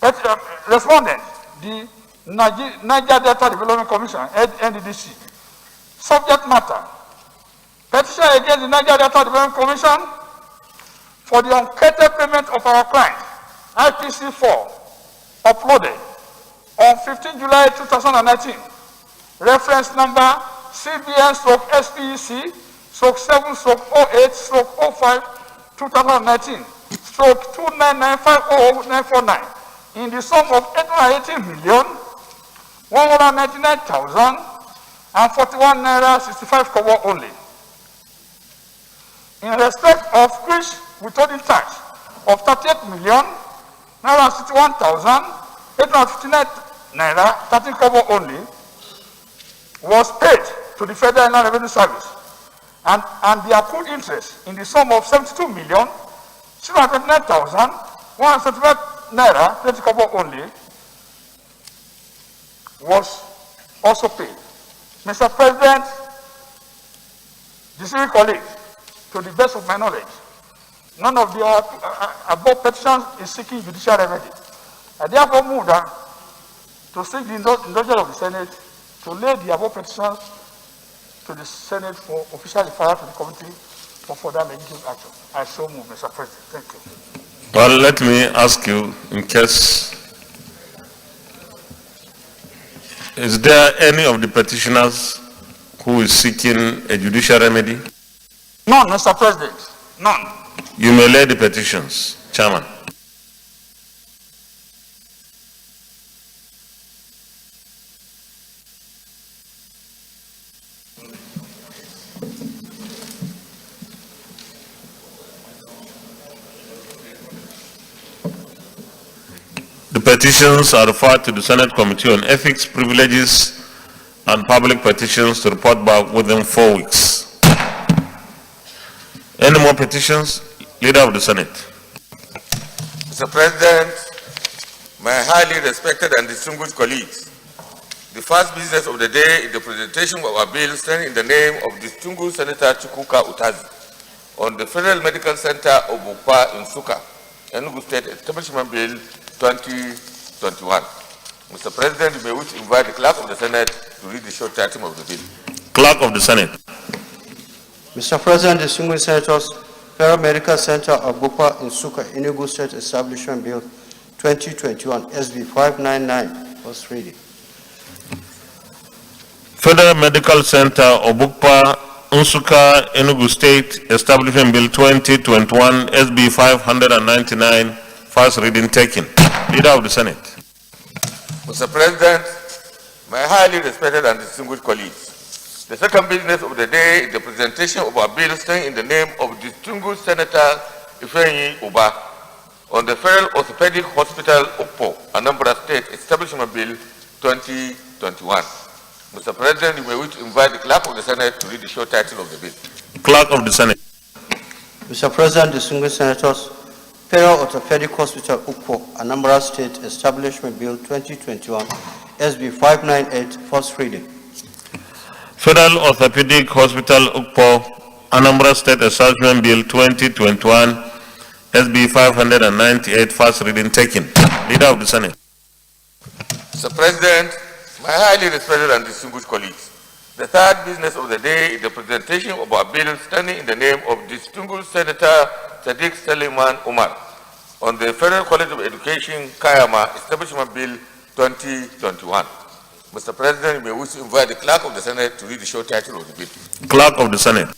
Respondent, the Niger Delta Development Commission, NDDC. Subject matter: petition against the Niger Delta Development Commission for the uncatered payment of our client, IPC4, uploaded on 15 July 2019. Reference number CBN/SPEC/7/08/05/2019 /299500949 in the sum of 818,199,041 naira 65 kobo only. In respect of which withholding tax of 38 million naira 61,859 naira 13 kobo only was paid to the Federal Inland Revenue Service, and the accrued interest in the sum of 72,629,175 naira 20 kobo only was also paid. Mr. President, distinguished colleagues, to the best of my knowledge, none of the above petitions is seeking judicial remedy. I therefore move to seek the indulgence of the Senate to lay the above petitions to the Senate for official referral to the committee for further legislative action. I so move, Mr. President. Thank you. Well, let me ask you, in case, is there any of the petitioners who is seeking a judicial remedy? None, Mr. President. None. You may lay the petitions, Chairman. The petitions are referred to the Senate Committee on Ethics, Privileges, and Public Petitions to report back within 4 weeks. Any more petitions? Leader of the Senate. Mr. President, my highly respected and distinguished colleagues, the first business of the day is the presentation of our bill standing in the name of distinguished Senator Chukwuka Utazi on the Federal Medical Center of Bukwa in Suka, Enugu State Establishment Bill 2021. Mr. President, you may wish to invite the Clerk of the Senate to read the short title of the bill. Clerk of the Senate. Mr. President, distinguished senators, Federal Medical Center of Bukwa in Suka, Enugu State Establishment Bill 2021, SB 599, first reading. Federal Medical Center of Bukwa, Nsuka, Enugu State Establishment Bill 2021, SB 599, first reading taken. Leader of the Senate. Mr. President, my highly respected and distinguished colleagues, the second business of the day is the presentation of our bill standing in the name of distinguished Senator Ifeanyi Uba on the Federal Orthopedic Hospital Ukpo, Anambra State Establishment Bill 2021. Mr. President, you may wish to invite the Clerk of the Senate to read the short title of the bill. Clerk of the Senate. Mr. President, distinguished senators, Federal Orthopedic Hospital Ukpo, Anambra State Establishment Bill 2021, SB 598, first reading. Federal Orthopedic Hospital Ukpo, Anambra State Establishment Bill 2021, SB 598, first reading taken. Leader of the Senate. Mr. President, my highly respected and distinguished colleagues, the third business of the day is the presentation of our bill standing in the name of distinguished Senator Sadiq Suleiman Umar on the Federal College of Education, Kayama Establishment Bill 2021. Mr. President, you may wish to invite the Clerk of the Senate to read the short title of the bill. Clerk of the Senate.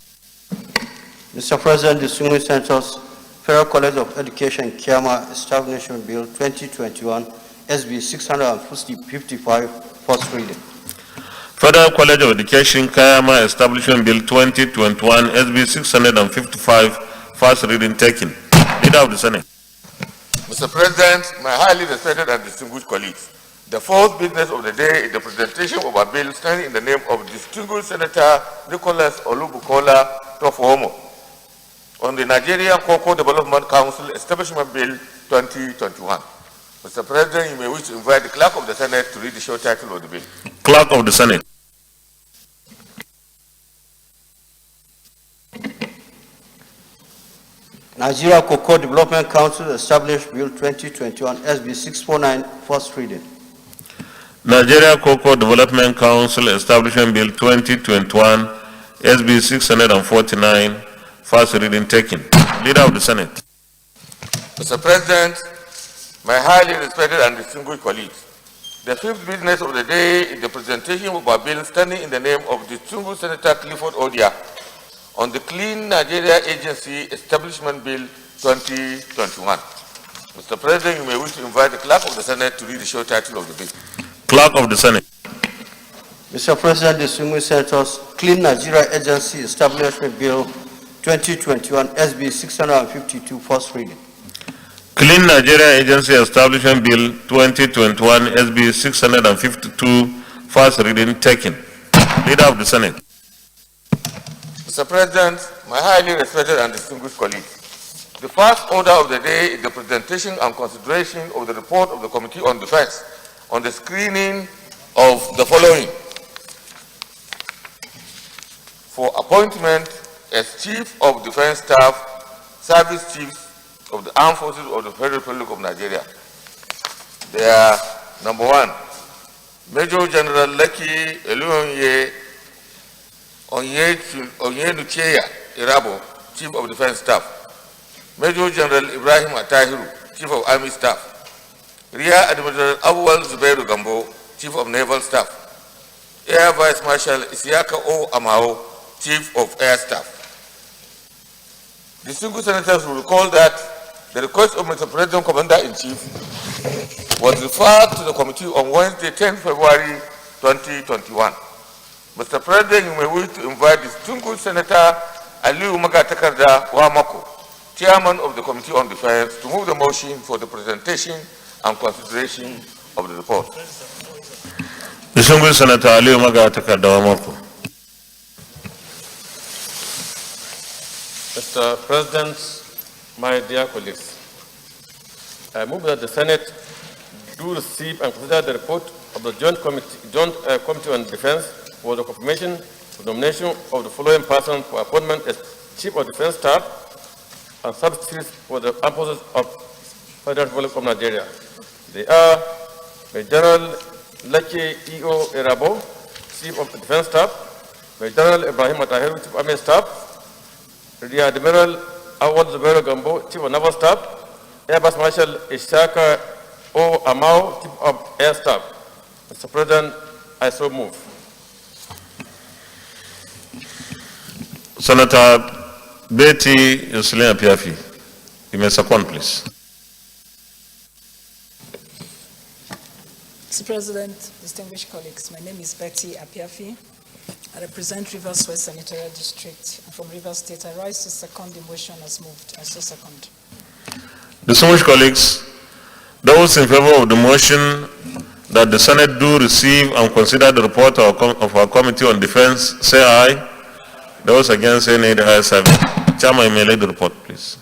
Mr. President, distinguished senators, Federal College of Education, Kayama Establishment Bill 2021, SB 655, first reading. Federal College of Education, Kayama Establishment Bill 2021, SB 655, first reading taken. Leader of the Senate. Mr. President, my highly respected and distinguished colleagues, the fourth business of the day is the presentation of a bill standing in the name of distinguished Senator Nicholas Olubukola Tofohomo on the Nigeria Cocoa Development Council Establishment Bill 2021. Mr. President, you may wish to invite the Clerk of the Senate to read the short title of the bill. Clerk of the Senate. Nigeria Cocoa Development Council Established Bill 2021 SB 649, first reading. Nigeria Cocoa Development Council Establishment Bill 2021, SB 649, first reading taken. Leader of the Senate. Mr. President, my highly respected and distinguished colleagues, the fifth business of the day is the presentation of a bill standing in the name of distinguished Senator Clifford Odia on the Clean Nigeria Agency Establishment Bill 2021. Mr. President, you may wish to invite the Clerk of the Senate to read the short title of the bill. Clerk of the Senate. Mr. President, distinguished senators, Clean Nigeria Agency Establishment Bill 2021 SB 652, first reading. Clean Nigeria Agency Establishment Bill 2021 SB 652, first reading taken. Leader of the Senate. Mr. President, my highly respected and distinguished colleagues, the first order of the day is the presentation and consideration of the report of the Committee on Defense on the screening of the following: for appointment as Chief of Defense Staff, Service Chiefs of the Armed Forces of the Federal Republic of Nigeria. They are: number 1, Major General Lucky Eluyonye Onyenucheya Irabo, Chief of Defense Staff; Major General Ibrahim Atahiru, Chief of Army Staff; Rear Admiral Awal Zubairu Gambo, Chief of Naval Staff; Air Vice Marshal Isiaka O. Amao, Chief of Air Staff. Distinguished senators will recall that the request of Mr. President Commander-in-Chief was referred to the committee on Wednesday, 10 February 2021. Mr. President, you may wish to invite distinguished Senator Aliu Magatakarda Wamako, Chairman of the Committee on Defense, to move the motion for the presentation and consideration of the report. Distinguished Senator Aliu Magatakarda Wamako. Mr. President, my dear colleagues, I move that the Senate do receive and consider the report of the Joint Committee on Defense for the confirmation of nomination of the following persons for appointment as Chief of Defense Staff and substitutes for the Armed Forces of Federal Republic of Nigeria. They are Major General Lucky E.O. Irabo, Chief of Defense Staff; Major General Ibrahim Atahiru, Chief of Army Staff; Rear Admiral Awad Zubairu Gambo, Chief of Naval Staff; Air Vice Marshal Ishaka O. Amao, Chief of Air Staff. Mr. President, I so move. Senator Betty Yoselin Apiafi. You may second, please. Mr. President, distinguished colleagues, my name is Betty Apiafi. I represent Rivers West Senatorial District. I'm from Rivers State. I rise to second the motion as moved. I so second. Distinguished colleagues, those in favor of the motion that the Senate do receive and consider the report of our Committee on Defense, say aye. Those against, say nay. The ayes have it. Chairman, you may lead the report, please.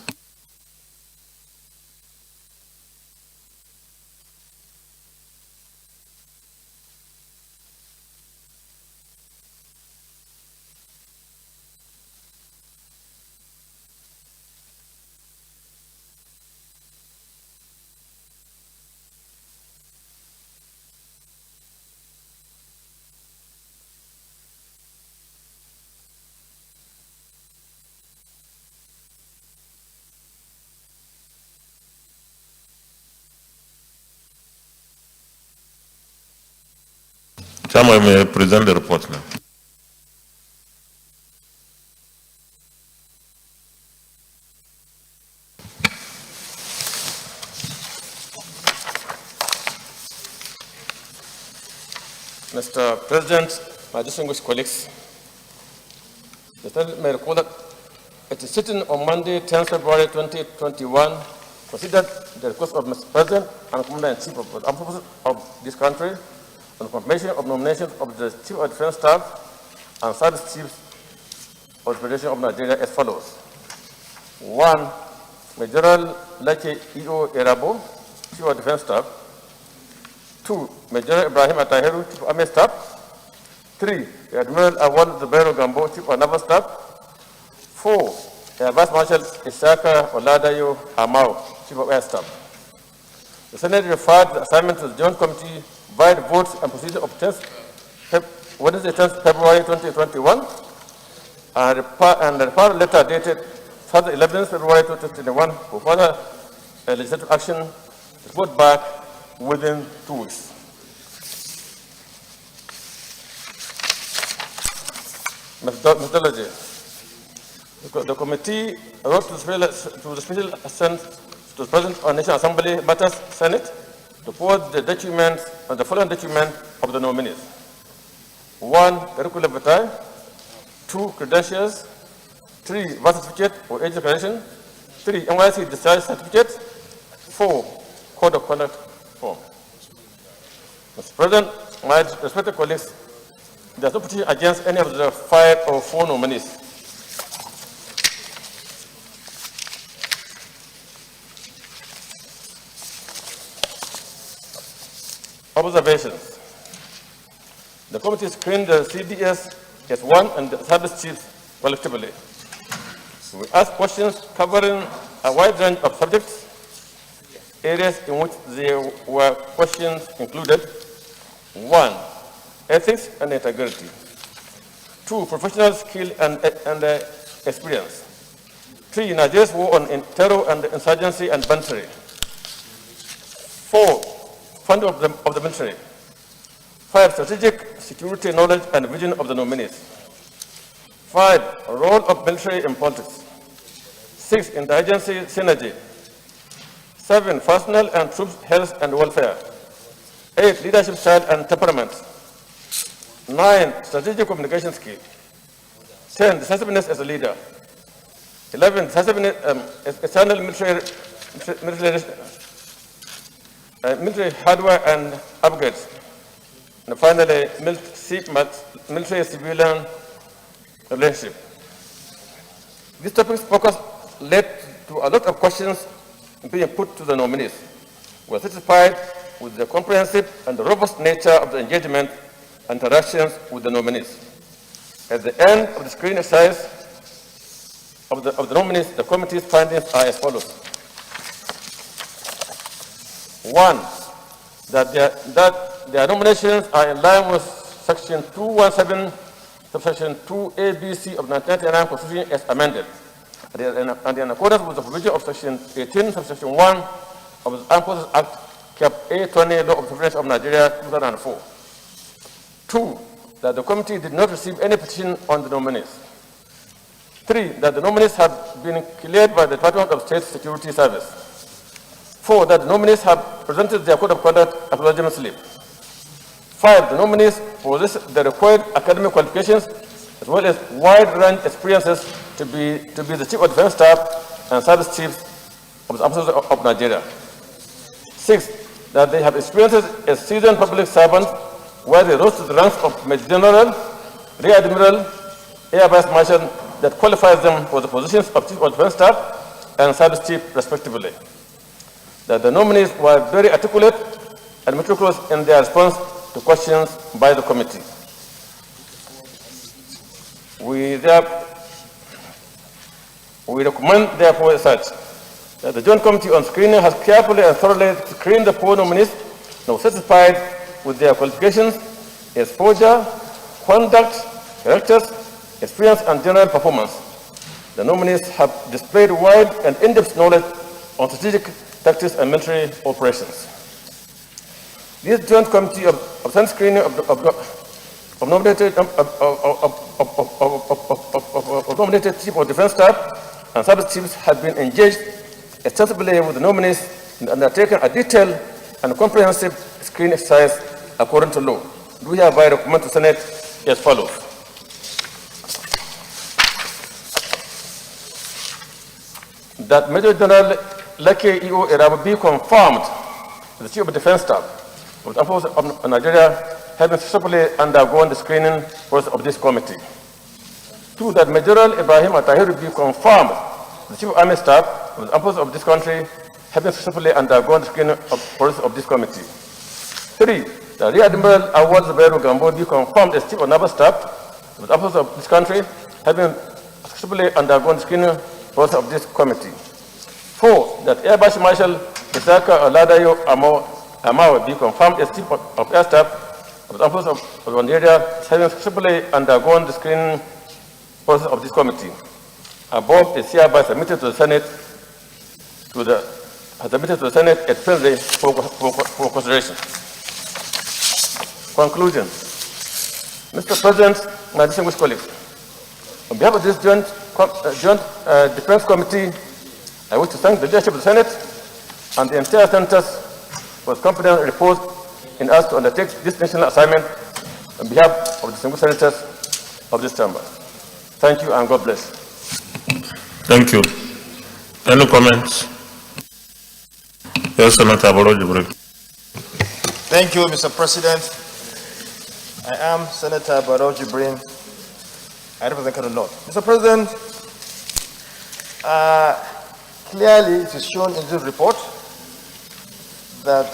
Chairman, you may present the report now. Mr. President, my distinguished colleagues, the Senate may recall that at a sitting on Monday, 10 February 2021, considered the request of Mr. President and Commander-in-Chief of the Armed Forces of this country on confirmation of nominations of the Chief of Defense Staff and Service Chiefs of the Federation of Nigeria as follows. 1. Major General Lucky E.O. Irabo, Chief of Defense Staff. 2. Major General Ibrahim Atahiru, Chief of Army Staff. 3. Admiral Awal Zubairu Gambo, Chief of Naval Staff. 4. Air Vice Marshal Isaka Oladayo Amao, Chief of Air Staff. The Senate referred the assignment to the Joint Committee via the votes and procedure of Wednesday, 10th February 2021, and the referral letter dated Thursday, 11th February 2021 for further legislative action, report back within 2 weeks. Methodology. The committee wrote to the Special Assistant to the President of National Assembly Matters Senate to forward the following document of the nominees. 1. Curriculum vitae. 2. Credentials. 3. Birth certificate or age declaration. 3. NYC discharge certificate. 4. Code of conduct form. Mr. President, my respected colleagues, there is no petition against any of the 5 or 4 nominees. Observations. The committee screened the CDS S1 and the service chiefs collectively. We asked questions covering a wide range of subjects. Areas in which there were questions included: 1. Ethics and integrity. 2. Professional skill and experience. 3. Nigeria's war on terror and insurgency and banditry. 4. Funding of the military. 5. Strategic security knowledge and vision of the nominees. 5. Role of military in politics. 6. Interagency synergy. 7. Personnel and troops health and welfare. 8. Leadership style and temperament. 9. Strategic communication skill. 10. Decisiveness as a leader. 11. Decisiveness, external military hardware and upgrades. And finally, military-civilian relationship. These topics focus led to a lot of questions being put to the nominees. We are satisfied with the comprehensive and robust nature of the engagement and interactions with the nominees. At the end of the screening exercise of the nominees, the committee's findings are as follows. 1. That their nominations are in line with Section 217, subsection 2ABC of the 1999 Constitution as amended, and in accordance with the provision of Section 18, subsection 1 of the Armed Forces Act, Cap A20, Law of the Federation of Nigeria, 2004. 2. That the committee did not receive any petition on the nominees. 3. That the nominees have been cleared by the Department of State Security Service. 4. That the nominees have presented their code of conduct acknowledgement slip. 5. The nominees possess the required academic qualifications as well as wide range experiences to be the Chief of Defense Staff and Service Chiefs of the Armed Forces of Nigeria. 6. That they have experiences as seasoned public servants where they rose to the ranks of Major General, Rear Admiral, Air Vice Marshal that qualifies them for the positions of Chief of Defense Staff and Service Chief respectively. That the nominees were very articulate and meticulous in their response to questions by the committee. We recommend, therefore, as such, that the Joint Committee on Screening has carefully and thoroughly screened the 4 nominees and was satisfied with their qualifications, exposure, conduct, characters, experience, and general performance. The nominees have displayed wide and in-depth knowledge on strategic tactics and military operations. This Joint Committee of screening of nominated Chief of Defense Staff and Service Chiefs has been engaged extensively with the nominees and undertaken a detailed and comprehensive screening exercise according to law. We hereby recommend to the Senate as follows. That Major General Leke E.O. Erabu be confirmed the Chief of Defense Staff of the Armed Forces of Nigeria, having successfully undergone the screening process of this committee. 2. That Major General Ibrahim Atahiru be confirmed the Chief of Army Staff of the Armed Forces of this country, having successfully undergone the screening process of this committee. 3. That Rear Admiral Awad Zubairu Gambo be confirmed as Chief of Naval Staff of the Armed Forces of this country, having successfully undergone the screening process of this committee. 4, that Air Vice Marshal Isaka Oladayo Amao be confirmed as Chief of Air Staff of the Armed Forces of Nigeria, having successfully undergone the screening process of this committee. Above is hereby submitted to the Senate at Plenary for consideration. Conclusion. Mr. President, my distinguished colleagues, on behalf of this joint Defense Committee, I wish to thank the leadership of the Senate and the entire Senators for the confidence reposed in us to undertake this national assignment on behalf of the distinguished Senators of this chamber. Thank you and God bless. Thank you. Any comments? Yes, Senator Barrow. Thank you, Mr. President. I am Senator Barrow Jibrin. I represent Kano North. Mr. President, clearly it is shown in this report that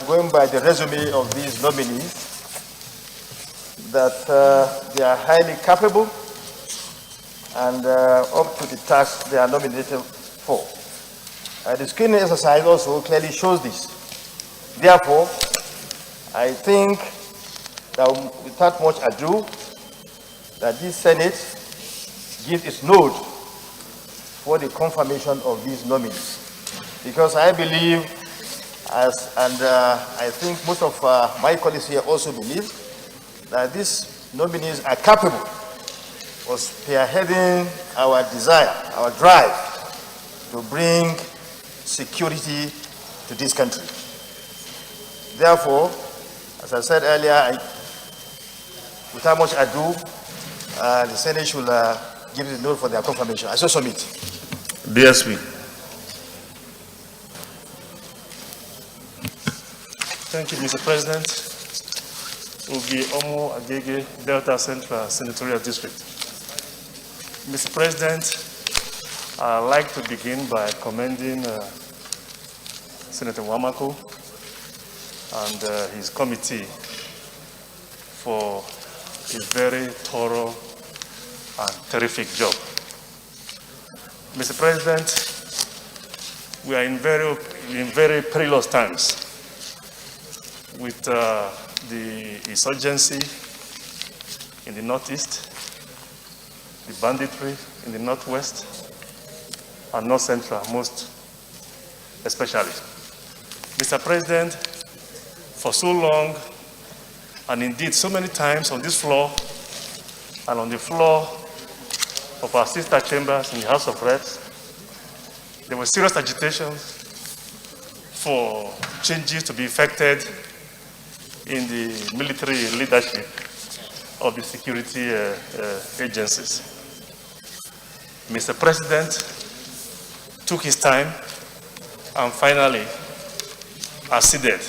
going by the resume of these nominees, that they are highly capable and up to the task they are nominated for. The screening exercise also clearly shows this. Therefore, I think that without much ado, that this Senate gives its nod for the confirmation of these nominees. Because I believe, I think most of my colleagues here also believe, that these nominees are capable of spearheading our desire, our drive to bring security to this country. Therefore, as I said earlier, without much ado, the Senate should give the note for their confirmation. I so submit. DSP. Thank you, Mr. President. Ugi Omo Agege, Delta Central Senatorial District. Mr. President, I'd like to begin by commending Senator Wamako and his committee for a very thorough and terrific job. Mr. President, we are in very perilous times with the insurgency in the northeast, the banditry in the northwest, and north central most especially. Mr. President, for so long, and indeed so many times on this floor and on the floor of our sister chambers in the House of Reps, there was serious agitation for changes to be effected in the military leadership of the security agencies. Mr. President took his time and finally acceded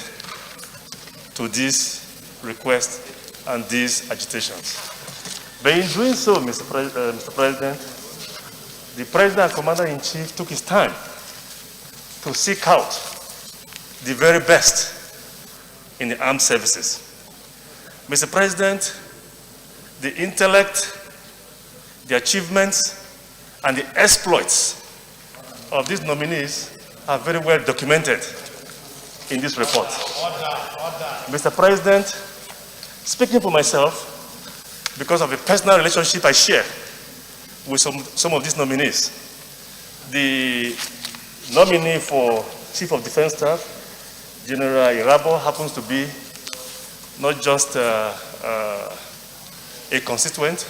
to this request and these agitations. But in doing so, Mr. President, the President and Commander-in-Chief took his time to seek out the very best in the armed services. Mr. President, the intellect, the achievements, and the exploits of these nominees are very well documented in this report. Mr. President, speaking for myself, because of a personal relationship I share with some of these nominees, the nominee for Chief of Defense Staff, General Irabo, happens to be not just a constituent,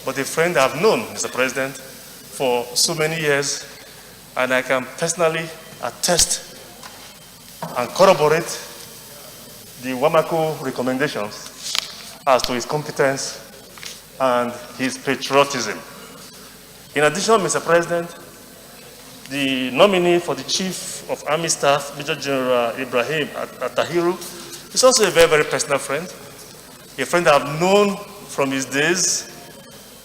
but a friend I've known, Mr. President, for so many years, and I can personally attest and corroborate the Wamako recommendations as to his competence and his patriotism. In addition, Mr. President, the nominee for the Chief of Army Staff, Major General Ibrahim Atahiru, is also a very, very personal friend, a friend I've known from his days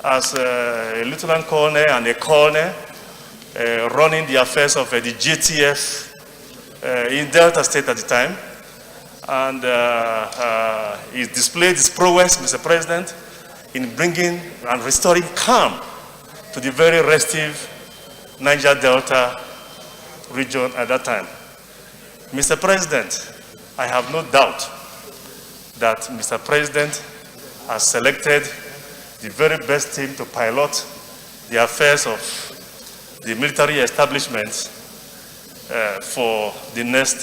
as a lieutenant colonel and a colonel running the affairs of the JTF in Delta State at the time. And he displayed his prowess, Mr. President, in bringing and restoring calm to the very restive Niger Delta region at that time. Mr. President, I have no doubt that Mr. President has selected the very best team to pilot the affairs of the military establishments for the next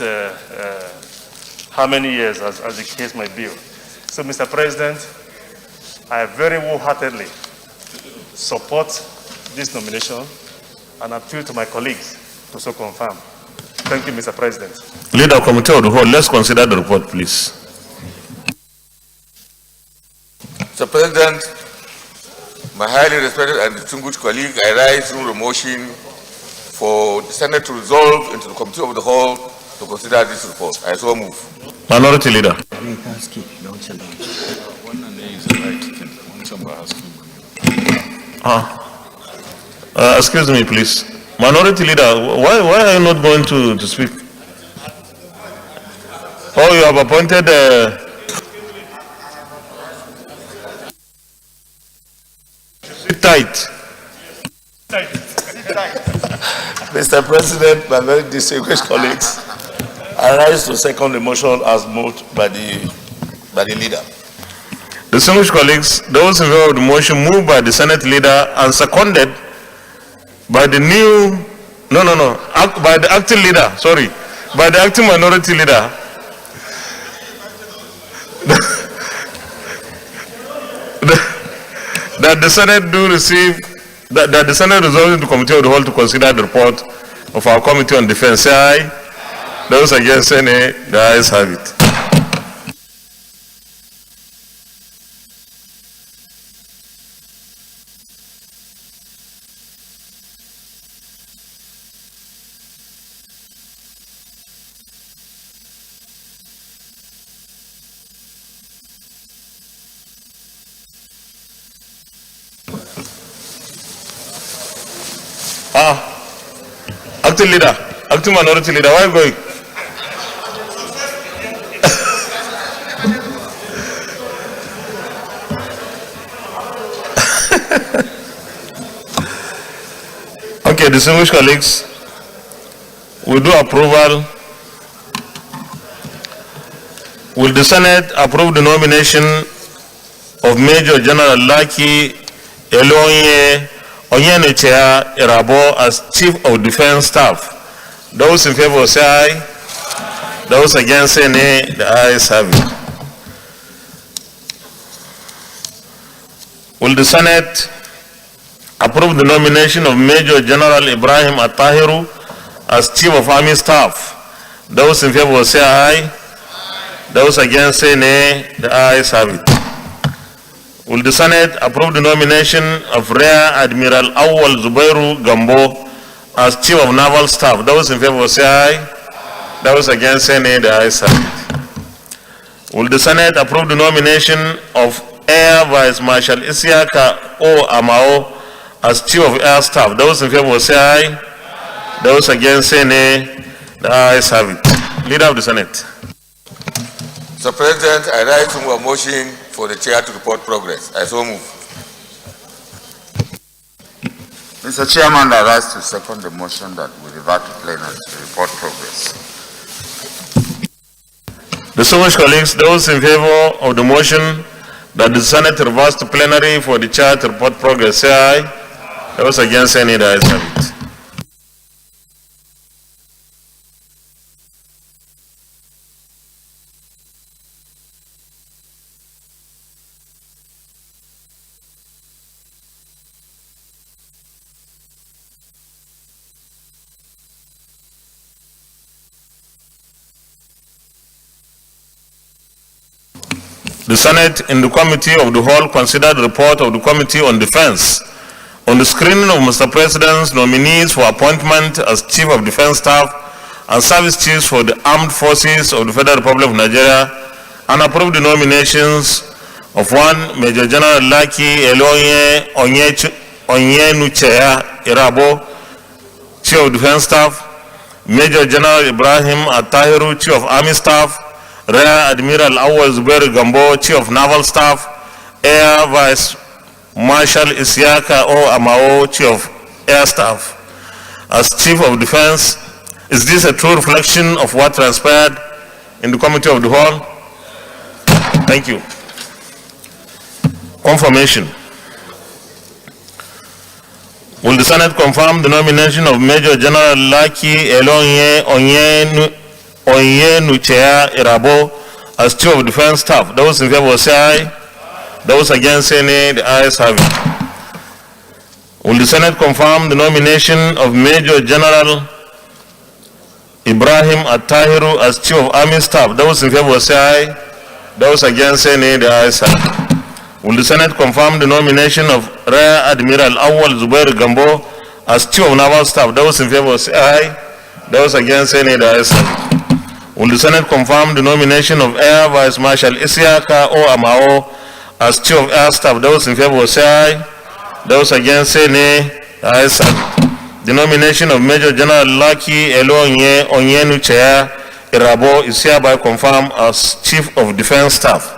how many years, as the case might be. So, Mr. President, I very wholeheartedly support this nomination and appeal to my colleagues to so confirm. Thank you, Mr. President. Leader of Committee of the Whole, let's consider the report, please. Mr. President, my highly respected and distinguished colleague, I rise through the motion for the Senate to resolve into the Committee of the Whole to consider this report. I so move. Minority Leader. Excuse me, please. Minority Leader, why are you not going to speak? Oh, you have appointed sit tight. Mr. President, my very distinguished colleagues, I rise to second the motion as moved by the leader. Distinguished colleagues, those in favor of the motion moved by the Senate leader and seconded by the by the acting leader, by the acting minority leader. That the Senate do receive, that the Senate resolves into Committee of the Whole to consider the report of our Committee on Defense. Say aye. Those against say nay. The ayes have it. Acting leader, acting minority leader, where are you going? Okay, distinguished colleagues, we do approval. Will the Senate approve the nomination of Major General Laki Elonye Onyenechea Irabo as Chief of Defense Staff? Those in favor say aye. Those against say nay. The ayes have it. Will the Senate approve the nomination of Major General Ibrahim Atahiru as Chief of Army Staff? Those in favor say aye. Those against say nay. The ayes have it. Will the Senate approve the nomination of Rear Admiral Awal Zubairu Gambo as Chief of Naval Staff? Those in favor say aye. Those against say nay. The ayes have it. Will the Senate approve the nomination of Air Vice Marshal Isiaka O. Amao as Chief of Air Staff? Those in favor say aye. Those against say nay. The ayes have it. Leader of the Senate. Mr. President, I rise to move a motion for the chair to report progress. I so move. Mr. Chairman, I rise to second the motion that we revert to plenary to report progress. Distinguished colleagues, those in favor of the motion that the Senate reverts to plenary for the chair to report progress, say aye. Those against say nay. The ayes have it. The Senate, in the Committee of the Whole, considered the report of the Committee on Defense on the screening of Mr. President's nominees for appointment as Chief of Defense Staff and Service Chiefs for the Armed Forces of the Federal Republic of Nigeria, and approved the nominations of 1 Major General Laki Elonye Onyenuchea Irabo, Chief of Defense Staff, Major General Ibrahim Atahiru, Chief of Army Staff, Rear Admiral Awal Zubairu Gambo, Chief of Naval Staff, Air Vice Marshal Isiaka O. Amao, Chief of Air Staff. as Chief of Defense. Is this a true reflection of what transpired in the Committee of the Whole? Thank you. Confirmation. Will the Senate confirm the nomination of Major General Laki Elonye Onyenuchea Irabo as Chief of Defense Staff? Those in favor say aye. Those against say nay. The ayes have it. Will the Senate confirm the nomination of Major General Ibrahim Attahiru as Chief of Army Staff? Those in favor say aye. Those against say nay. The ayes have it. Will the Senate confirm the nomination of Rear Admiral Awal Zubair Gambo as Chief of Naval Staff? Those in favor say aye. Those against say nay. The ayes have it. Will the Senate confirm the nomination of Air Vice Marshal Isiaka O Amao as Chief of Air Staff? Those in favor say aye. Those against say nay. The ayes have it. The nomination of Major General Laki Elonye Onyenuchea Irabo is hereby confirmed as Chief of Defense Staff.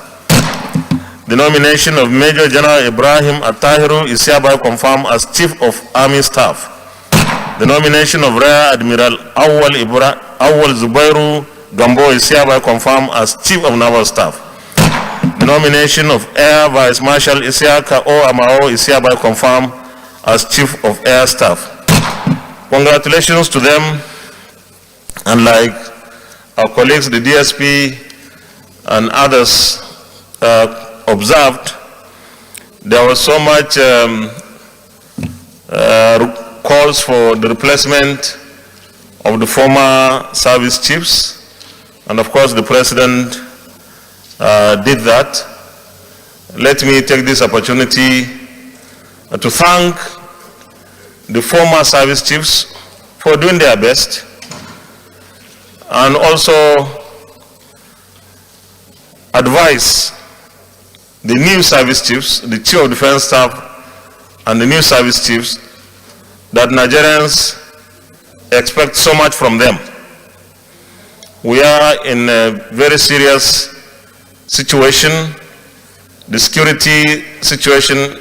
The nomination of Major General Ibrahim Attahiru is hereby confirmed as Chief of Army Staff. The nomination of Rear Admiral Awal Zubairu Gambo is hereby confirmed as Chief of Naval Staff. The nomination of Air Vice Marshal Isiaka O Amao is hereby confirmed as Chief of Air Staff. Congratulations to them, and like our colleagues, the DSP and others observed, there was so much calls for the replacement of the former service chiefs, and of course the President did that. Let me take this opportunity to thank the former service chiefs for doing their best, and also advise the new service chiefs, the Chief of Defense Staff and the new service chiefs, that Nigerians expect so much from them. We are in a very serious situation. The security situation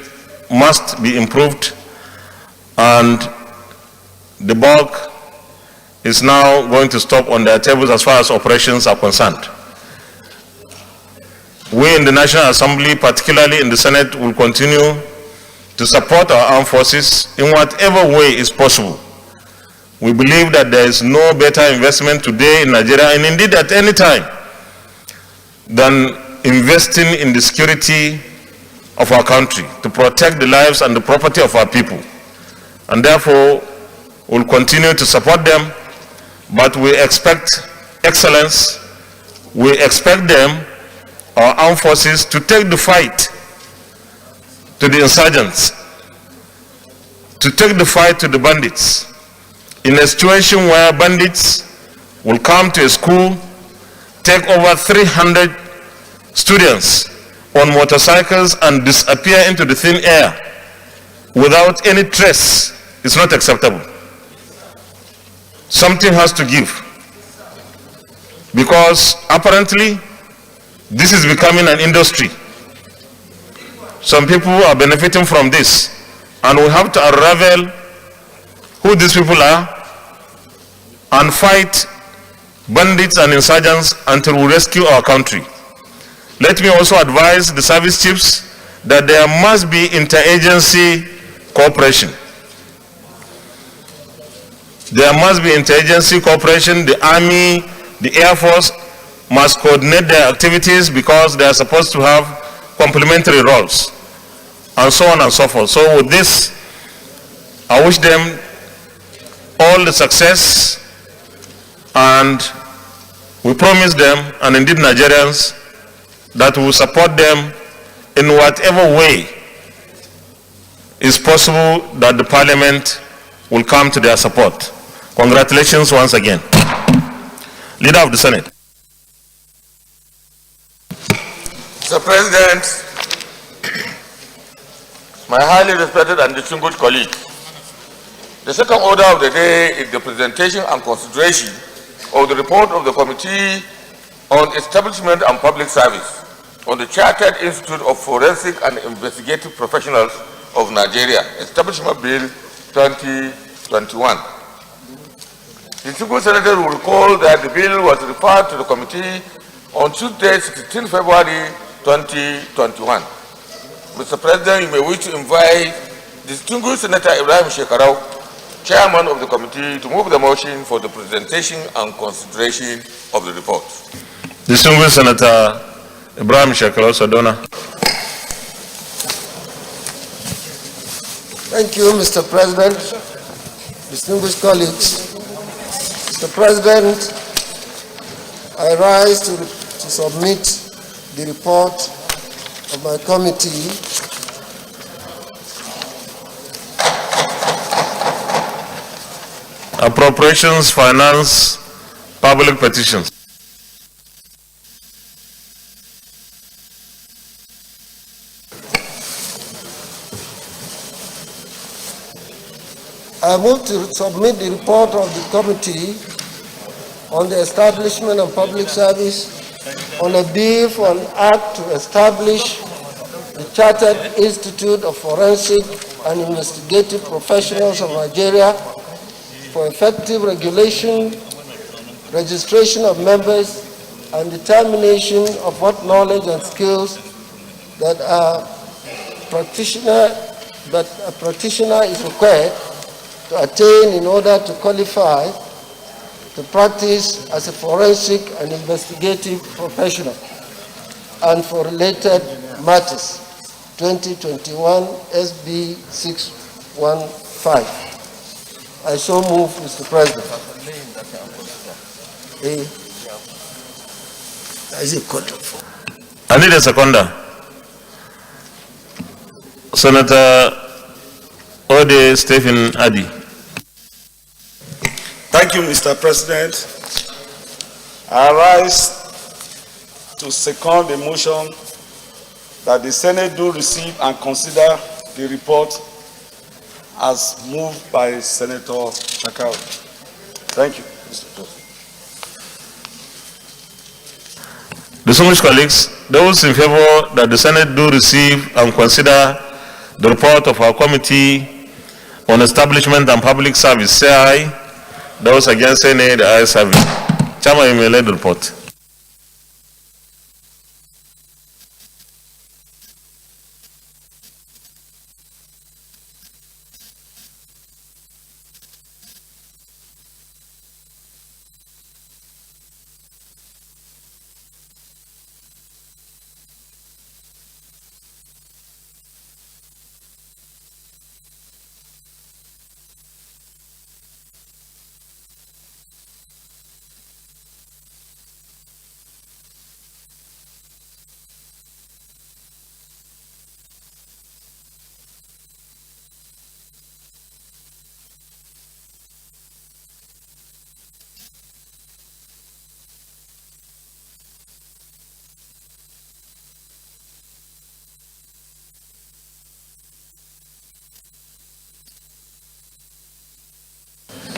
must be improved, and the bulk is now going to stop on their tables as far as operations are concerned. We in the National Assembly, particularly in the Senate, will continue to support our armed forces in whatever way is possible. We believe that there is no better investment today in Nigeria, and indeed at any time, than investing in the security of our country to protect the lives and the property of our people. And therefore, we'll continue to support them, but we expect excellence. We expect them, our armed forces, to take the fight to the insurgents, to take the fight to the bandits. In a situation where bandits will come to a school, take over 300 students on motorcycles and disappear into the thin air without any trace, is not acceptable. Something has to give, because apparently this is becoming an industry. Some people are benefiting from this, and we have to unravel who these people are and fight bandits and insurgents until we rescue our country. Let me also advise the service chiefs that there must be interagency cooperation. There must be interagency cooperation. The Army, the Air Force must coordinate their activities because they are supposed to have complementary roles, and so on and so forth. So with this, I wish them all the success, and we promise them, and indeed Nigerians, that we will support them in whatever way is possible, that the Parliament will come to their support. Congratulations once again. Leader of the Senate. Mr. President, my highly respected and distinguished colleagues, the second order of the day is the presentation and consideration of the report of the Committee on Establishment and Public Service on the Chartered Institute of Forensic and Investigative Professionals of Nigeria, Establishment Bill 2021. The single senator will recall that the bill was referred to the committee on Tuesday, 16 February 2021. Mr. President, you may wish to invite distinguished Senator Ibrahim Shekarau, Chairman of the committee, to move the motion for the presentation and consideration of the report. Distinguished Senator Ibrahim Shekarau Sadona. Thank you, Mr. President. Distinguished colleagues. Mr. President, I rise to submit the report of my committee Appropriations, Finance, Public Petitions. I move to submit the report of the committee on the establishment of public service on a bill for an act to establish the Chartered Institute of Forensic and Investigative Professionals of Nigeria for effective regulation, registration of members, and determination of what knowledge and skills that a practitioner is required to attain in order to qualify to practice as a forensic and investigative professional, and for related matters, 2021 SB 615. I so move, Mr. President. I need a seconder. Senator Ode Stephen Adi. Thank you, Mr. President. I rise to second the motion that the Senate do receive and consider the report as moved by Senator Shekarau. Thank you, Mr. President. Distinguished colleagues, those in favor that the Senate do receive and consider the report of our committee on establishment and public service, say aye. Those against, say nay. The ayes have it. Chairman, you may lead the report.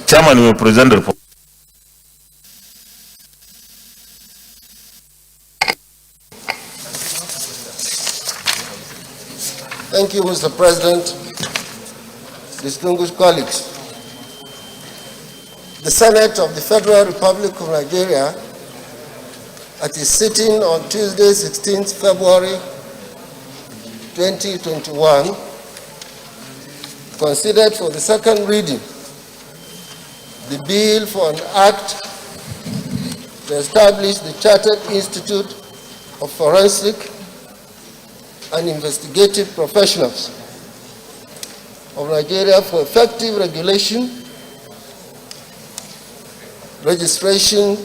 Chairman, you may present the report. Thank you, Mr. President. Distinguished colleagues. The Senate of the Federal Republic of Nigeria, at its sitting on Tuesday, 16th February 2021, considered for the second reading the bill for an act to establish the Chartered Institute of Forensic and Investigative Professionals of Nigeria for effective regulation, registration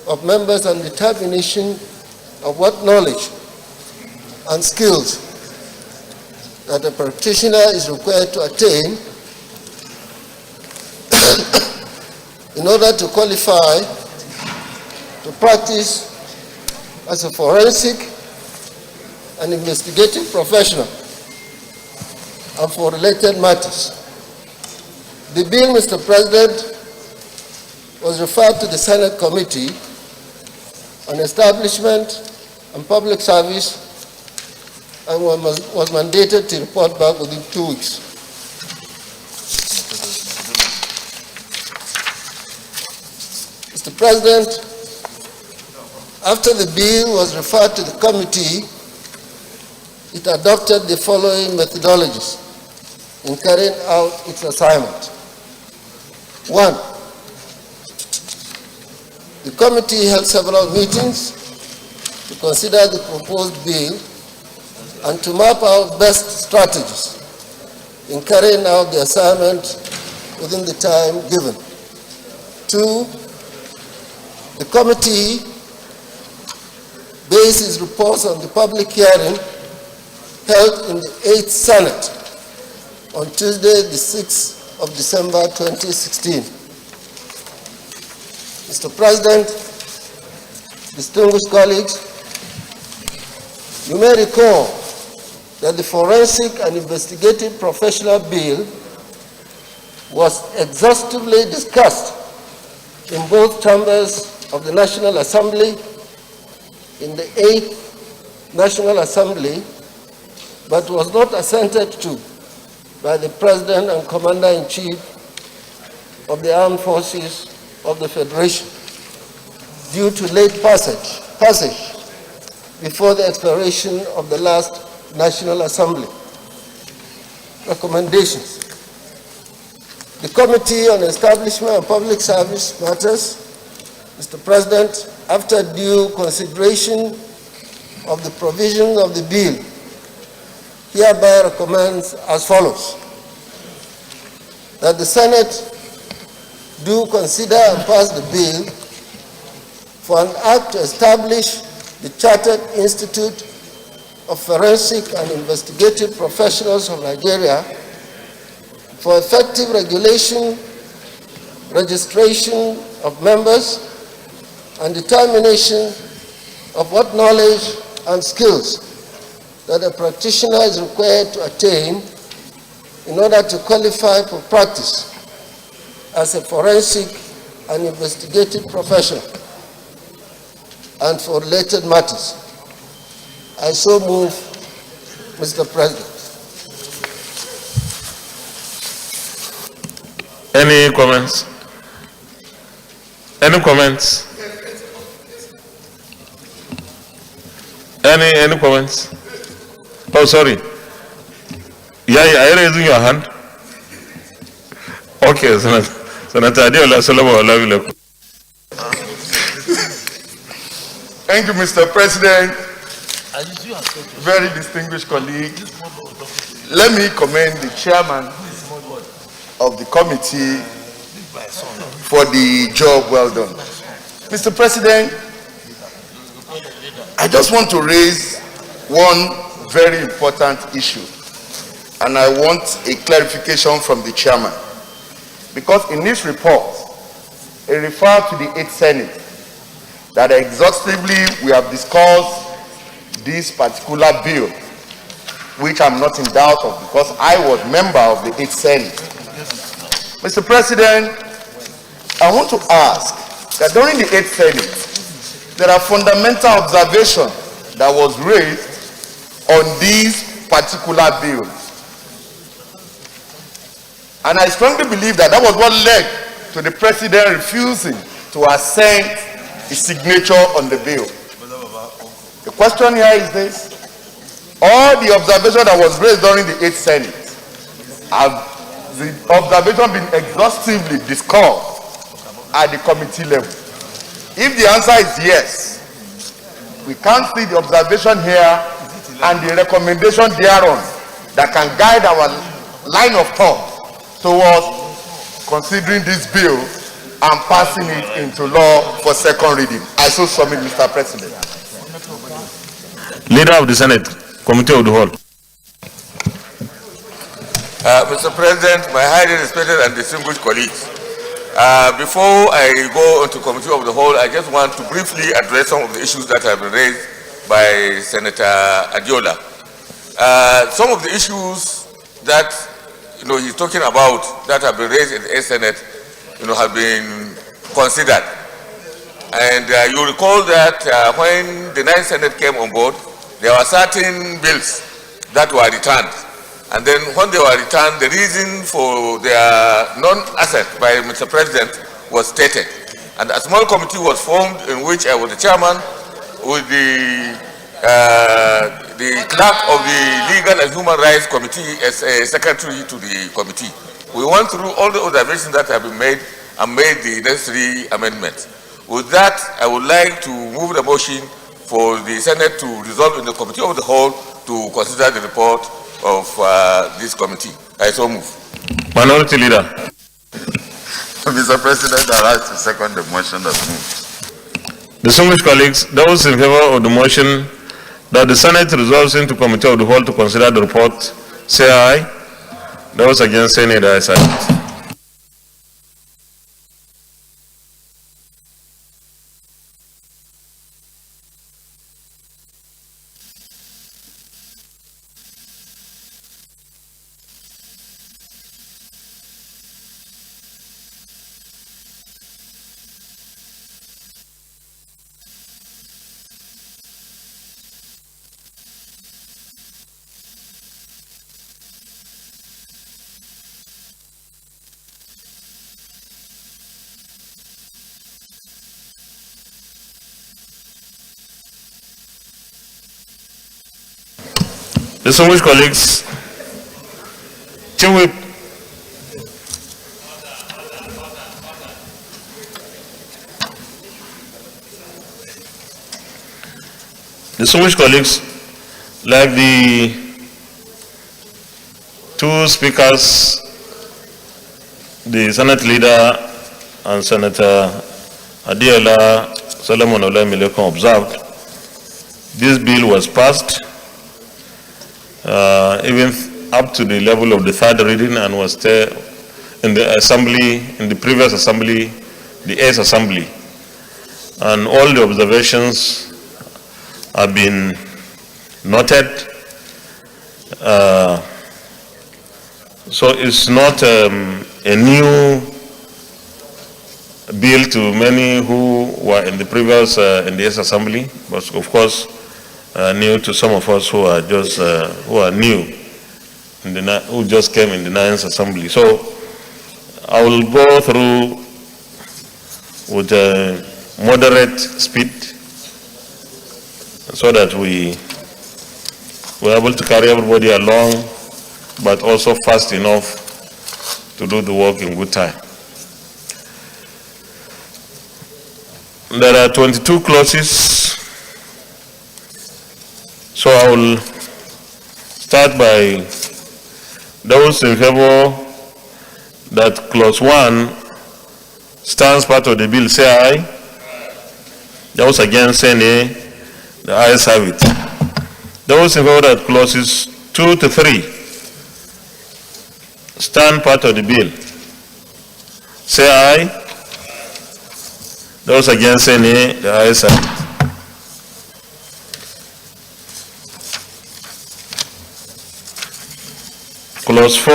of members, and determination of what knowledge and skills that a practitioner is required to attain in order to qualify to practice as a forensic and investigative professional and for related matters. The bill, Mr. President, was referred to the Senate Committee on Establishment and Public Service and was mandated to report back within 2 weeks. Mr. President, after the bill was referred to the committee, it adopted the following methodologies in carrying out its assignment. 1. The committee held several meetings to consider the proposed bill and to map out best strategies in carrying out the assignment within the time given. 2. The committee based its reports on the public hearing held in the 8th Senate on Tuesday, the 6th of December 2016. Mr. President, distinguished colleagues, you may recall that the Forensic and Investigative Professional Bill was exhaustively discussed in both chambers of the National Assembly, in the 8th National Assembly, but was not assented to by the President and Commander-in-Chief of the Armed Forces of the Federation due to late passage before the expiration of the last National Assembly. Recommendations. The Committee on Establishment and Public Service Matters, Mr. President, after due consideration of the provisions of the bill, hereby recommends as follows: that the Senate do consider and pass the bill for an act to establish the Chartered Institute of Forensic and Investigative Professionals of Nigeria for effective regulation, registration of members, and determination of what knowledge and skills that a practitioner is required to attain in order to qualify for practice as a forensic and investigative professional, and for related matters. I so move, Mr. President. Any comments? Any comments? Any comments? Oh, sorry. Yeah, are you raising your hand? Okay, Senator Adiola, Salamu. Thank you, Mr. President. Very distinguished colleague. Let me commend the chairman of the committee for the job well done. Mr. President, I just want to raise one very important issue, and I want a clarification from the chairman. Because in this report, it refers to the 8th Senate that exhaustively we have discussed this particular bill, which I'm not in doubt of because I was member of the 8th Senate. Mr. President, I want to ask that during the 8th Senate, there are fundamental observations that was raised on this particular bill. And I strongly believe that that was what led to the President refusing to assent his signature on the bill. The question here is this: all the observations that was raised during the 8th Senate, have the observation been exhaustively discussed at the committee level? If the answer is yes, we can't see the observation here and the recommendation thereon that can guide our line of thought towards considering this bill and passing it into law for second reading. I so submit, Mr. President. Leader of the Senate, Committee of the Whole. Mr. President, my highly respected and distinguished colleagues, before I go on to Committee of the Whole, I just want to briefly address some of the issues that have been raised by Senator Adiola. Some of the issues that he's talking about that have been raised in the 8th Senate, have been considered. And you recall that when the 9th Senate came on board, there were certain bills that were returned. And then when they were returned, the reason for their non-assent by Mr. President was stated. And a small committee was formed in which I was the chairman with the clerk of the Legal and Human Rights Committee as a secretary to the committee. We went through all the observations that have been made and made the necessary amendments. With that, I would like to move the motion for the Senate to resolve in the Committee of the Whole to consider the report of this committee. I so move. Minority Leader. Mr. President, I rise to second the motion that's moved. Distinguished colleagues, those in favor of the motion that the Senate resolves into Committee of the Whole to consider the report, say aye. Those against, say nay. The ayes have it. Distinguished colleagues, Chief Whip. Distinguished colleagues, like the two speakers, the Senate Leader and Senator Adiola Solomon Olamilekon observed, this bill was passed even up to the level of the third reading and was there in the assembly, in the previous assembly, the 8th assembly. And all the observations have been noted. So it's not a new bill to many who were in the previous, in the 8th assembly, but of course, new to some of us who are just who are new, who just came in the 9th assembly. So I will go through with a moderate speed so that we were able to carry everybody along, but also fast enough to do the work in good time. There are 22 clauses. So I will start by those in favor that clause 1 stands part of the bill, say aye. Those against, say nay. The ayes have it. Those in favor that clauses 2 to 3 stand part of the bill, say aye. Those against, say nay. The ayes have it. Clause 4,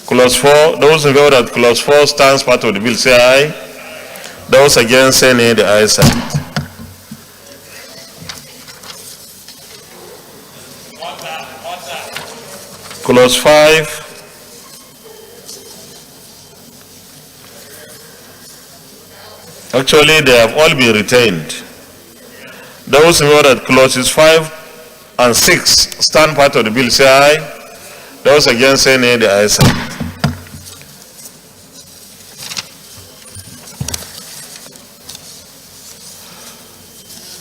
Clause 4, those in favor that Clause 4 stands part of the bill, say aye. Those against, say nay. The ayes have it. Clause 5, actually, they have all been retained. Those in favor that clauses 5 and 6 stand part of the bill, say aye. Those against, say nay. The ayes have it.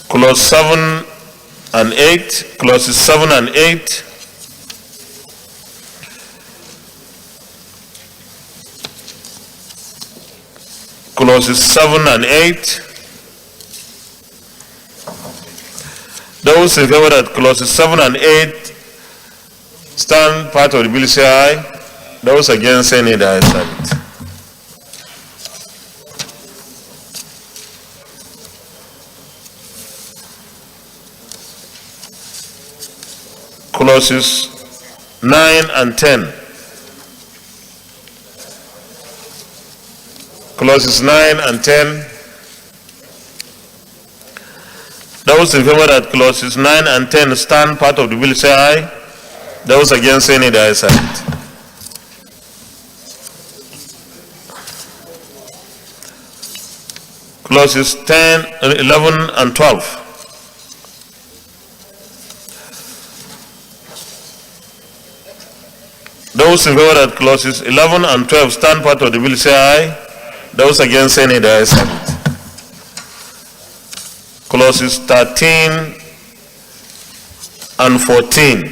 Clause 7 and 8, clauses 7 and 8. Clauses 7 and 8. Those in favor that clauses 7 and 8 stand part of the bill, say aye. Those against, say nay. The ayes have it. Clauses 9 and 10. Clauses 9 and 10. Those in favor that clauses 9 and 10 stand part of the bill say aye. Those against say nay, the ayes have it. Clauses 10, 11 and 12. Those in favor that clauses 11 and 12 stand part of the bill say aye. Those against say nay, the ayes have it. Clauses 13 and 14.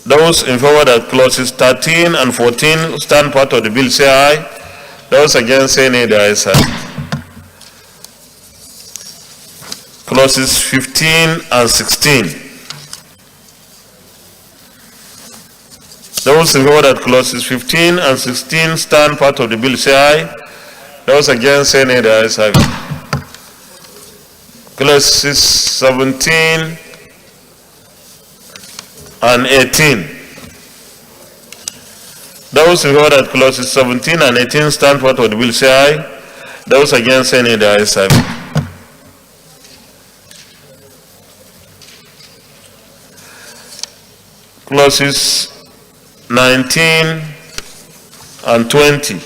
Those in favor that clauses 13 and 14 stand part of the bill say aye. Those against say nay, the ayes have it. Clauses 15 and 16. Those in favor that clauses 15 and 16 stand part of the bill say aye. Those against say nay, the ayes have it. Clauses 17 and 18. Those in favor that clauses 17 and 18 stand part of the bill say aye. Those against say nay, the ayes have it. Clauses 19 and 20.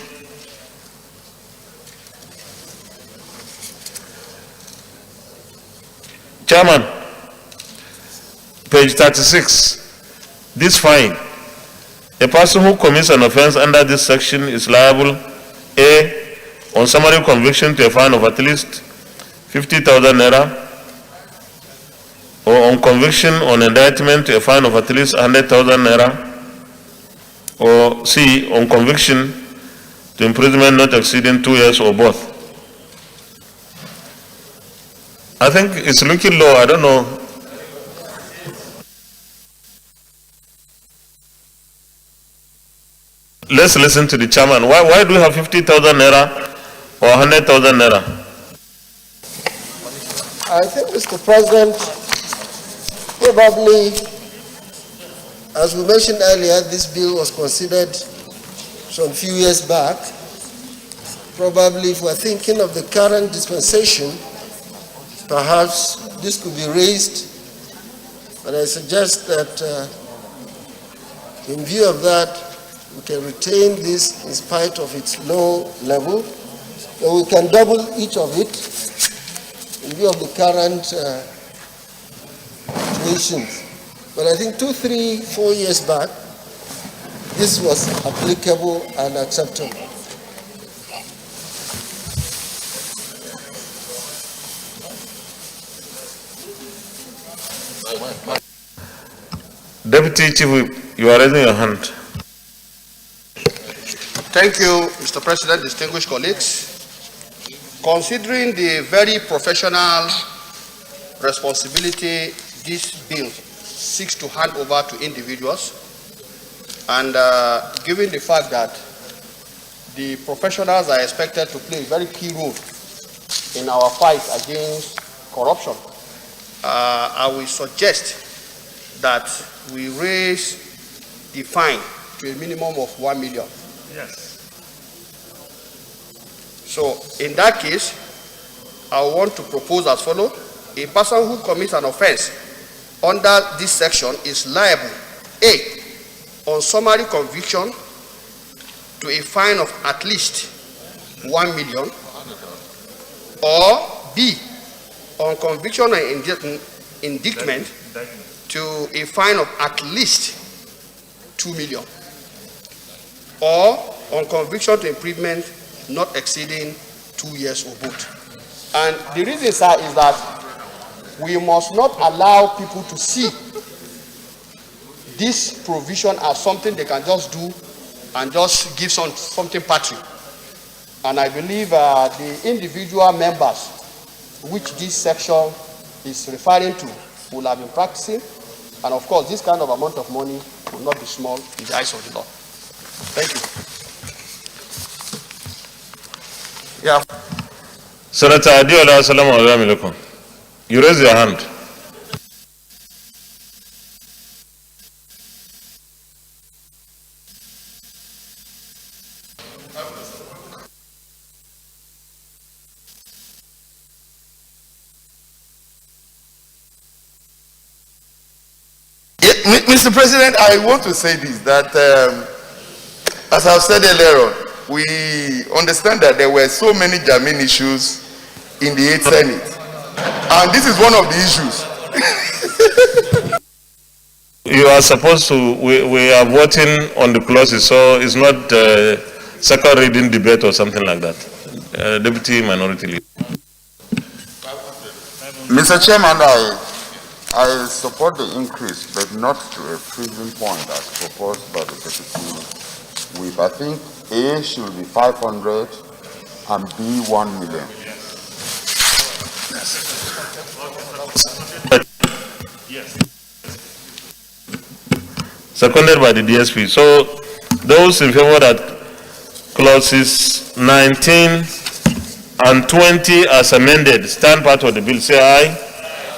Chairman, page 36. This fine. A person who commits an offense under this section is liable, A, on summary conviction to a fine of at least 50,000 naira, or on conviction on indictment to a fine of at least 100,000 naira, or C, on conviction to imprisonment not exceeding 2 years or both. I think it's looking low, I don't know. Let's listen to the chairman. Why do we have 50,000 naira or 100,000 naira? I think, Mr. President, probably, as we mentioned earlier, this bill was considered some few years back. Probably, if we're thinking of the current dispensation, perhaps this could be raised, but I suggest that in view of that, we can retain this in spite of its low level, and we can double each of it in view of the current situations. But I think 2, 3, 4 years back, this was applicable and acceptable. Deputy Chief Whip, you are raising your hand. Thank you, Mr. President, distinguished colleagues. Considering the very professional responsibility this bill seeks to hand over to individuals, and given the fact that the professionals are expected to play a very key role in our fight against corruption, I will suggest that we raise the fine to a minimum of 1 million. Yes. So, in that case, I want to propose as follows. A person who commits an offense under this section is liable, A, on summary conviction to a fine of at least 1 million, or B, on conviction and indictment to a fine of at least 2 million, or on conviction to imprisonment not exceeding 2 years or both. And the reason, sir, is that we must not allow people to see this provision as something they can just do and just give something patchy. And I believe the individual members which this section is referring to will have been practicing. And of course, this kind of amount of money will not be small in the eyes of the law. Thank you. Yeah. Senator Adiola, assalamu alaikum. You raise your hand. Mr. President, I want to say this, that as I've said earlier on, we understand that there were so many germane issues in the 8th Senate. And this is one of the issues. You are supposed to, we are voting on the clauses, so it's not second reading debate or something like that. Deputy Minority Leader. Mr. Chairman, I support the increase, but not to a freezing point as proposed by the Petition whip. I think A should be 500 and B 1 million. Seconded by the DSP. So those in favor that clauses 19 and 20 as amended stand part of the bill, say aye.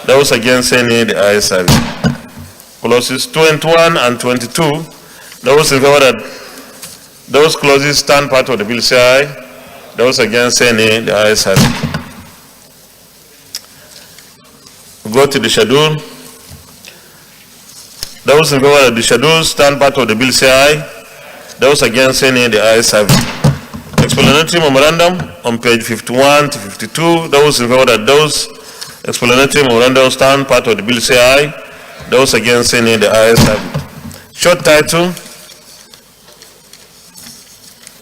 Those against say nay, the ayes have it. Clauses 21 and 22, those in favor that those clauses stand part of the bill, say aye. Those against say nay, the ayes have it. Go to the schedule. Those in favor of the schedule stand part of the bill, say aye. Those against say nay, the ayes have it. Explanatory memorandum on page 51 to 52. Those in favor that those explanatory memorandum stand part of the bill, say aye. Those against say nay, the ayes have it. Short title.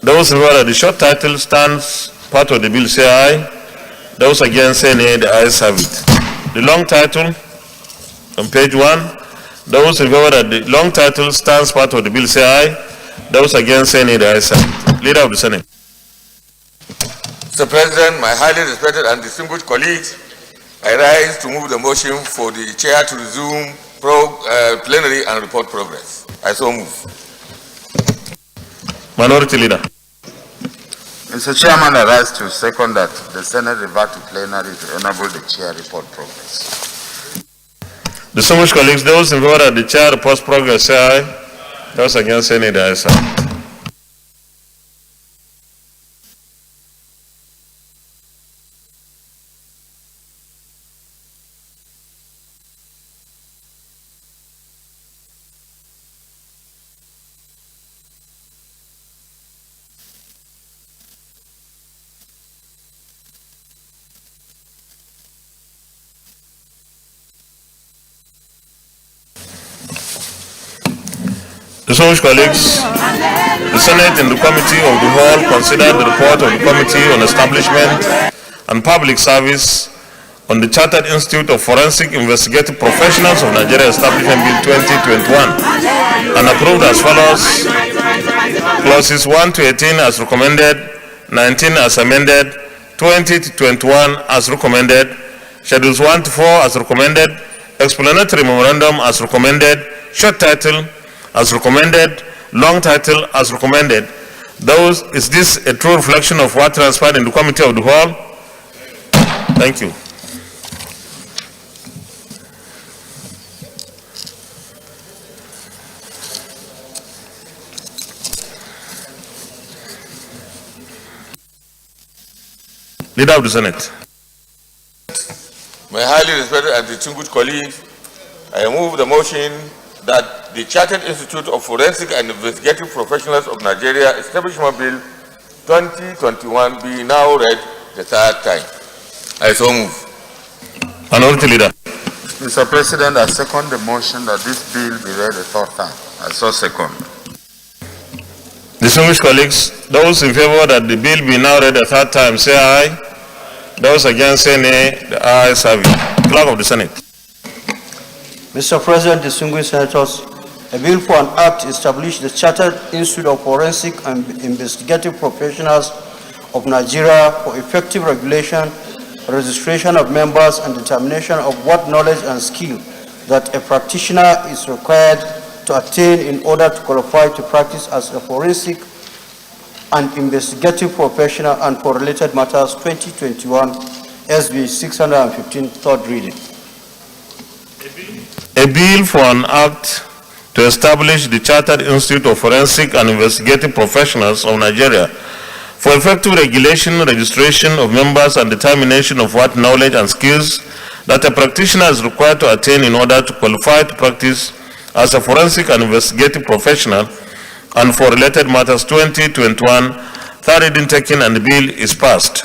Those in favor that the short title stands part of the bill, say aye. Those against say nay, the ayes have it. The long title on page 1. Those in favor that the long title stands part of the bill, say aye. Those against say nay, the ayes have it. Leader of the Senate. Mr. President, my highly respected and distinguished colleagues, I rise to move the motion for the chair to resume plenary and report progress. I so move. Minority Leader. Mr. Chairman, I rise to second that the Senate revert to plenary to enable the chair report progress. Distinguished colleagues, those in favor that the chair reports progress, say aye. Those against say nay, the ayes have it. Distinguished colleagues, the Senate and the Committee of the Whole considered the report of the Committee on Establishment and Public Service on the Chartered Institute of Forensic Investigative Professionals of Nigeria Establishment Bill 2021 and approved as follows: clauses 1 to 18 as recommended, 19 as amended, 20 to 21 as recommended, schedules 1 to 4 as recommended, explanatory memorandum as recommended, short title as recommended, long title as recommended. Is this a true reflection of what transpired in the Committee of the Whole? Thank you. Leader of the Senate. My highly respected and distinguished colleagues, I move the motion that the Chartered Institute of Forensic and Investigative Professionals of Nigeria Establishment Bill 2021 be now read the third time. I so move. Minority Leader. Mr. President, I second the motion that this bill be read a third time. I so second. Distinguished colleagues, those in favor that the bill be now read a third time, say aye. Those against say nay, the ayes have it. Clerk of the Senate. Mr. President, distinguished senators, a bill for an act established the Chartered Institute of Forensic and Investigative Professionals of Nigeria for effective regulation, registration of members, and determination of what knowledge and skill that a practitioner is required to attain in order to qualify to practice as a forensic and investigative professional and for related matters 2021 SB 615 third reading. A bill for an act to establish the Chartered Institute of Forensic and Investigative Professionals of Nigeria for effective regulation, registration of members, and determination of what knowledge and skills that a practitioner is required to attain in order to qualify to practice as a forensic and investigative professional and for related matters 2021, third reading taken and the bill is passed.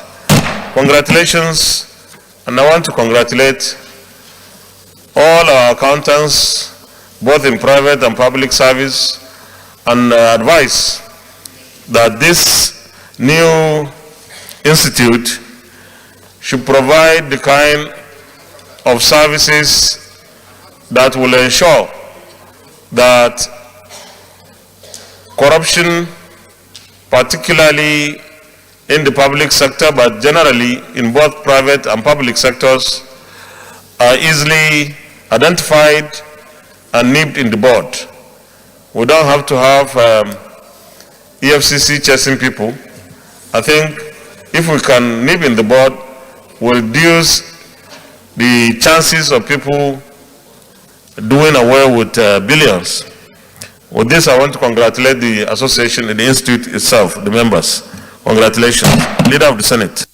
Congratulations, and I want to congratulate all our accountants, both in private and public service, and advise that this new institute should provide the kind of services that will ensure that corruption, particularly in the public sector, but generally in both private and public sectors, are easily identified and nipped in the bud. We don't have to have EFCC chasing people. I think if we can nip in the bud, we'll reduce the chances of people doing away with billions. With this, I want to congratulate the association and the institute itself, the members. Congratulations. Leader of the Senate.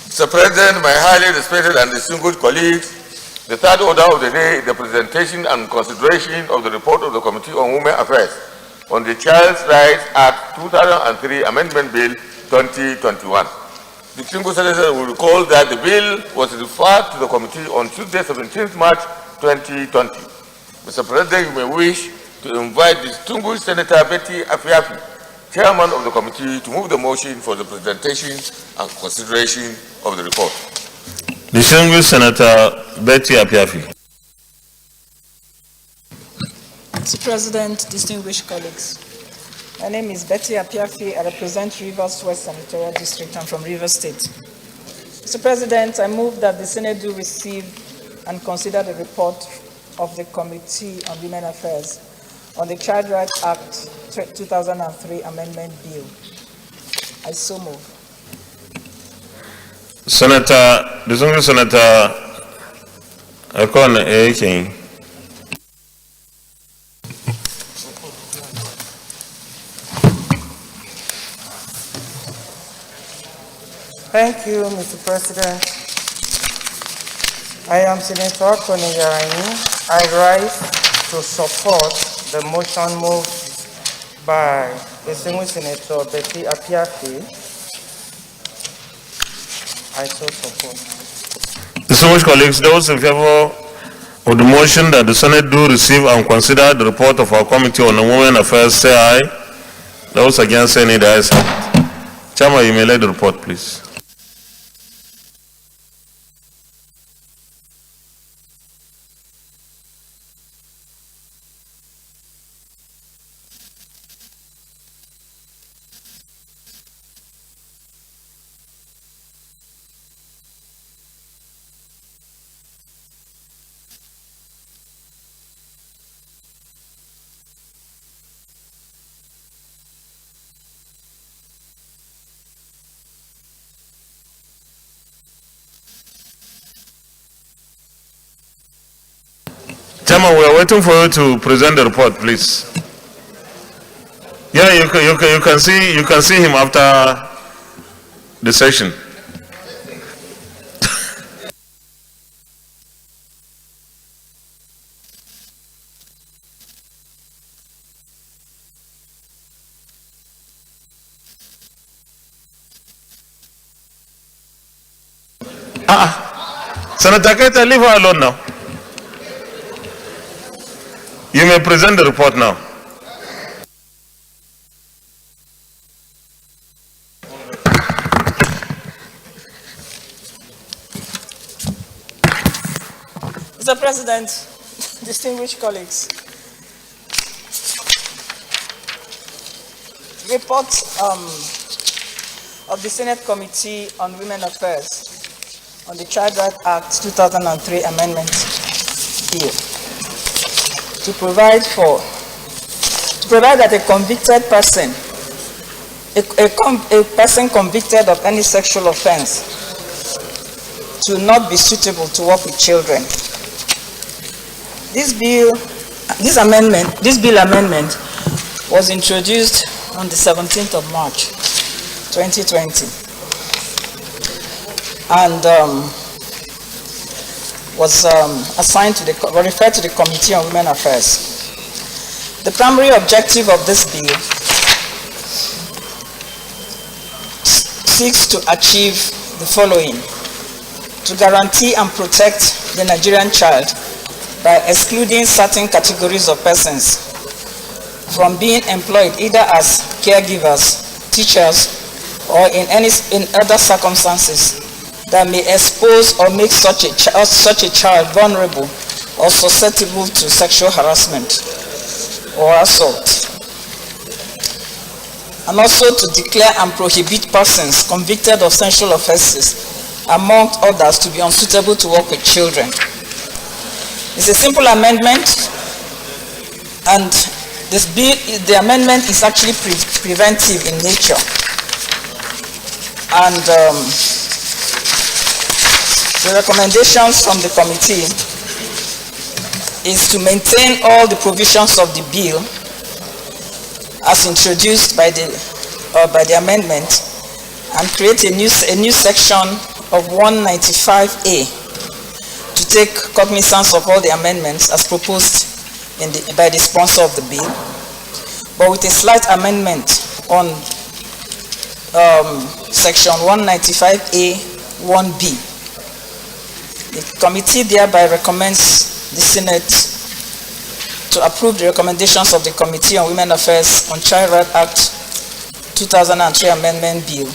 Mr. President, my highly respected and distinguished colleagues, the third order of the day is the presentation and consideration of the report of the Committee on Women Affairs on the Child's Rights Act 2003 Amendment Bill 2021. Distinguished senators will recall that the bill was referred to the committee on Tuesday, 17th March 2020. Mr. President, you may wish to invite distinguished Senator Betty Apiafi, Chairman of the committee, to move the motion for the presentation and consideration of the report. Distinguished Senator Betty Apiafi. Mr. President, distinguished colleagues, my name is Betty Apiafi. I represent Rivers West Senatorial District. I'm from Rivers State. Mr. President, I move that the Senate do receive and consider the report of the Committee on Women Affairs on the Child Rights Act 2003 Amendment Bill. I so move. Senator, distinguished Senator Akon King. Thank you, Mr. President. I am Senator Akon. I rise to support the motion moved by distinguished Senator Betty Apiafi. I so support. Distinguished colleagues, those in favor of the motion that the Senate do receive and consider the report of our Committee on Women Affairs, say aye. Those against, say nay. The ayes have it. Chairman, you may lead the report, please. Chairman, we are waiting for you to present the report, please. Yeah, you can see him after the session. Senator Keita, leave her alone now. You may present the report now. Mr. President, distinguished colleagues, report of the Senate Committee on Women Affairs on the Child Rights Act 2003 Amendment Bill. To provide that a convicted person, a person convicted of any sexual offense, to not be suitable to work with children. This bill amendment was introduced on the 17th of March, 2020. And was assigned to referred to the Committee on Women Affairs. The primary objective of this bill seeks to achieve the following: to guarantee and protect the Nigerian child by excluding certain categories of persons from being employed either as caregivers, teachers, or in other circumstances that may expose or make such a child vulnerable or susceptible to sexual harassment or assault. And also to declare and prohibit persons convicted of sexual offenses, among others, to be unsuitable to work with children. It's a simple amendment, and the amendment is actually preventive in nature. And the recommendations from the committee is to maintain all the provisions of the bill as introduced by the amendment, and create a new section of 195A to take cognizance of all the amendments as proposed by the sponsor of the bill, but with a slight amendment on section 195A 1B. The committee thereby recommends the Senate to approve the recommendations of the Committee on Women Affairs on Child Rights Act 2003 Amendment Bill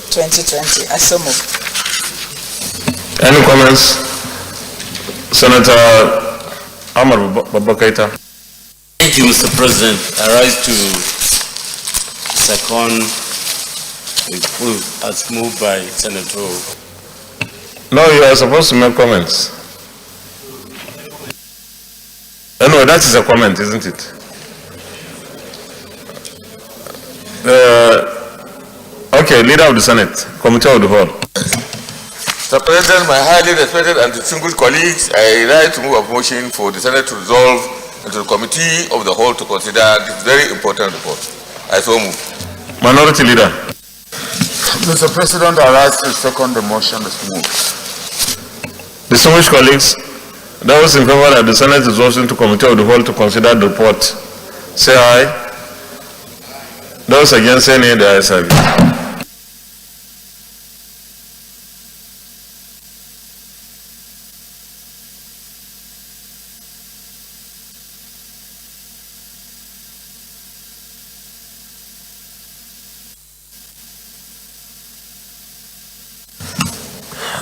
2020. I so move. Any comments? Senator Amar Babakaita. Thank you, Mr. President. I rise to second the move as moved by Senator. No, you are supposed to make comments. Anyway, that is a comment, isn't it? Okay, Leader of the Senate, Committee of the Whole. Mr. President, my highly respected and distinguished colleagues, I rise to move a motion for the Senate to resolve into the Committee of the Whole to consider this very important report. I so move. Minority Leader. Mr. President, I rise to second the motion as moved. Distinguished colleagues, those in favor that the Senate resolves into Committee of the Whole to consider the report, say aye. Those against, say nay. The ayes have it.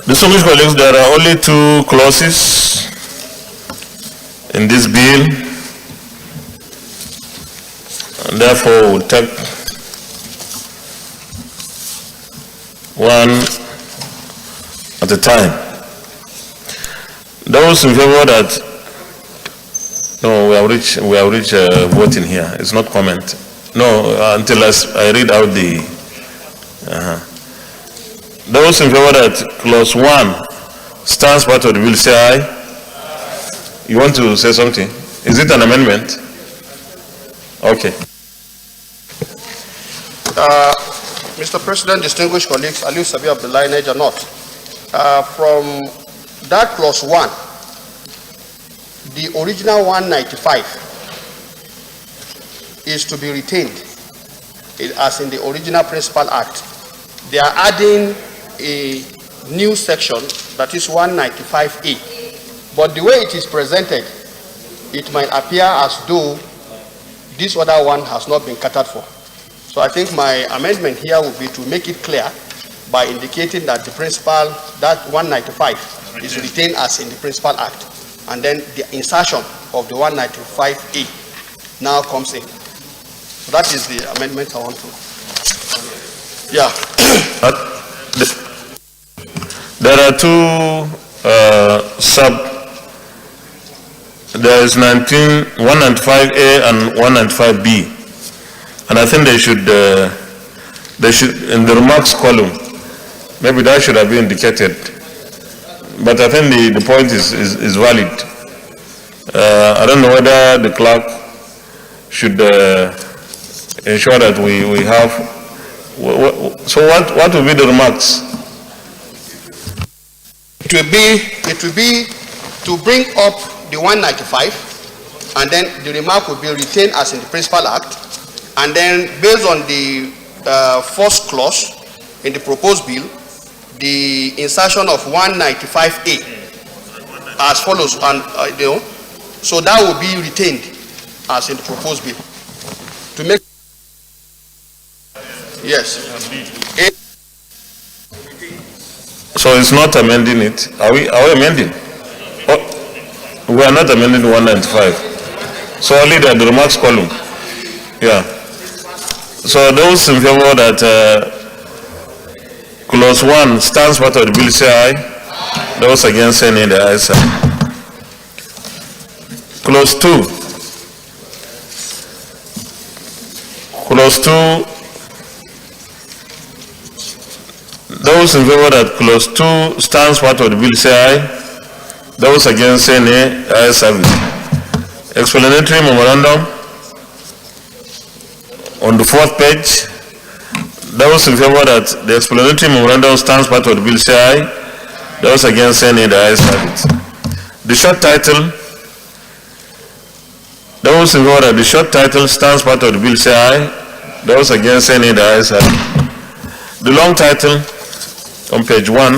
Distinguished colleagues, there are only two clauses in this bill, and therefore we'll take one at a time. Those in favor that, no, we have reached voting here. It's not comment. No, until I read out the. Those in favor that clause 1 stands part of the bill, say aye. You want to say something? Is it an amendment? Okay. Mr. President, distinguished colleagues, Aliu Sabi of the lineage or not, from that clause 1, the original 195 is to be retained as in the original Principal Act. They are adding a new section, that is 195A. But the way it is presented, it might appear as though this other one has not been catered for. So I think my amendment here would be to make it clear by indicating that the principal, that 195 is retained as in the Principal Act. And then the insertion of the 195A now comes in. So that is the amendment I want to. Yeah. There are two there is 195A and 195B. And I think they should in the remarks column, maybe that should have been indicated. But I think the point is valid. I don't know whether the clerk should ensure that we have. So what will be the remarks? it will be to bring up the 195, and then the remark will be retained as in the Principal Act, and then based on the first clause in the proposed bill, the insertion of 195A as follows, and so that will be retained as in the proposed bill. To make yes. So it's not amending it. Are we amending? Oh, we are not amending 195. So only the remarks column. Yeah. So those in favor that clause 1 stands part of the bill say aye. Those against say nay, the ayes have. Clause 2. Clause 2. Those in favor that clause 2 stands part of the bill say aye. Those against say nay, the ayes have it. Explanatory memorandum on the 4th page. Those in favor that the explanatory memorandum stands part of the bill say aye. Those against say nay, the ayes have it. The short title. Those in favor that the short title stands part of the bill say aye. Those against say nay, the ayes have it. The long title on page 1.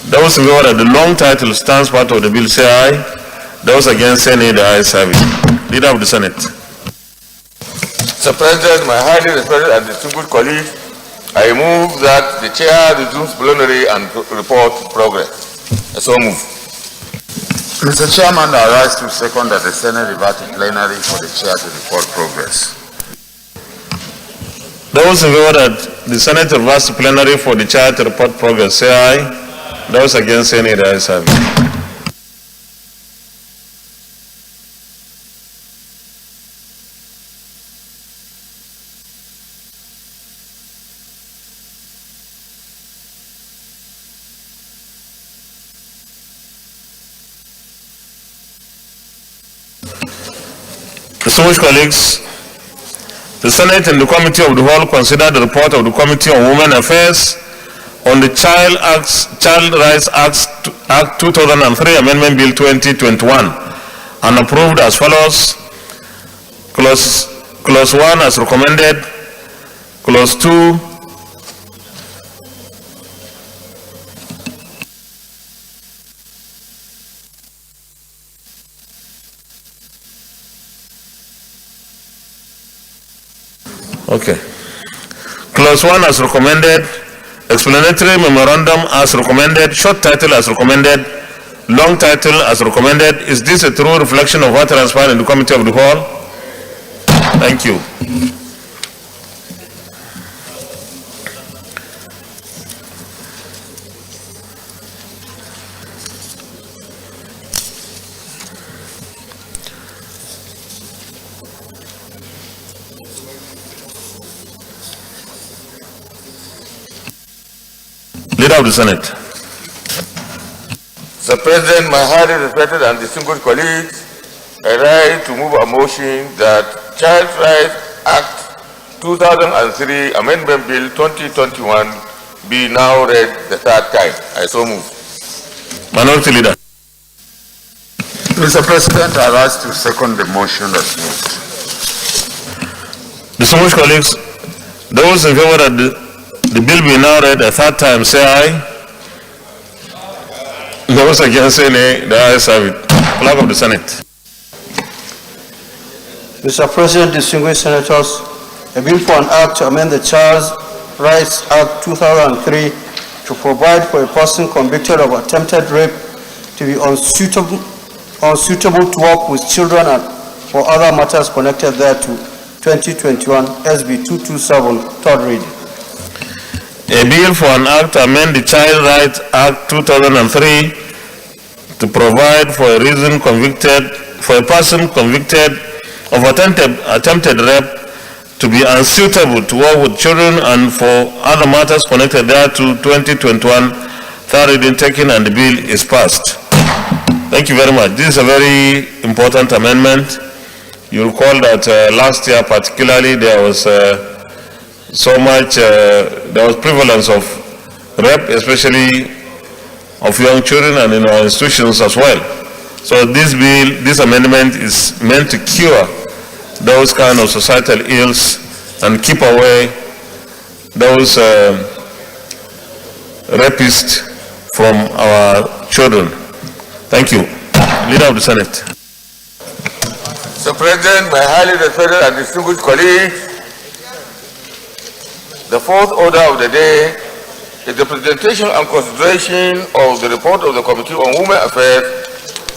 Those in favor that the long title stands part of the bill say aye. Those against say nay, the ayes have it. Leader of the Senate. Mr. President, my highly respected and distinguished colleagues, I move that the chair resumes plenary and report progress. I so move. Mr. Chairman, I rise to second that the Senate revert to plenary for the chair to report progress. Those in favor that the Senate reverts to plenary for the chair to report progress say aye. Those against say nay, the ayes have it. Distinguished colleagues, the Senate and the Committee of the Whole consider the report of the Committee on Women Affairs on the Child Rights Act 2003 Amendment Bill 2021 and approved as follows. Clause 1 as recommended. Clause 2. Okay. Clause 1 as recommended, explanatory memorandum as recommended, short title as recommended, long title as recommended. Is this a true reflection of what transpired in the Committee of the Whole? Thank you. Leader of the Senate. Mr. President, my highly respected and distinguished colleagues, I rise to move a motion that Child Rights Act 2003 Amendment Bill 2021 be now read the third time. I so move. Minority Leader. Mr. President, I rise to second the motion as moved. Distinguished colleagues, those in favor that the bill be now read a third time say aye. Those against say nay, the ayes have it. Flag of the Senate. Mr. President, distinguished senators, a bill for an act to amend the Child Rights Act 2003 to provide for a person convicted of attempted rape to be unsuitable to work with children and for other matters connected thereto, 2021 SB 227, third reading. A bill for an act to amend the Child Rights Act 2003 to provide for a person convicted of attempted rape to be unsuitable to work with children and for other matters connected thereto, 2021 third reading taken, and the bill is passed. Thank you very much. This is a very important amendment. You recall that last year particularly there was so much, there was prevalence of rape, especially of young children and in our institutions as well. So this amendment is meant to cure those kind of societal ills and keep away those rapists from our children. Thank you. Leader of the Senate. Mr. President, my highly respected and distinguished colleagues, the fourth order of the day is the presentation and consideration of the report of the Committee on Women Affairs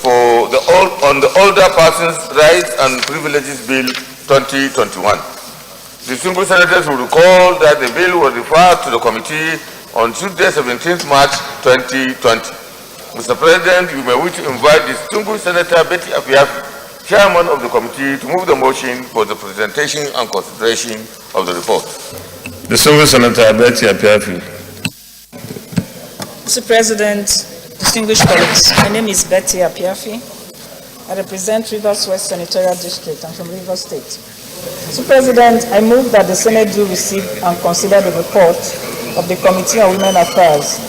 on the Older Persons' Rights and Privileges Bill 2021. Distinguished senators will recall that the bill was referred to the committee on Tuesday, 17th March 2020. Mr. President, you may wish to invite distinguished Senator Betty Apiafi, Chairman of the committee, to move the motion for the presentation and consideration of the report. Distinguished Senator Betty Apiafi. Mr. President, distinguished colleagues, my name is Betty Apiafi. I represent Rivers West Senatorial District. I'm from Rivers State. Mr. President, I move that the Senate do receive and consider the report of the Committee on Women Affairs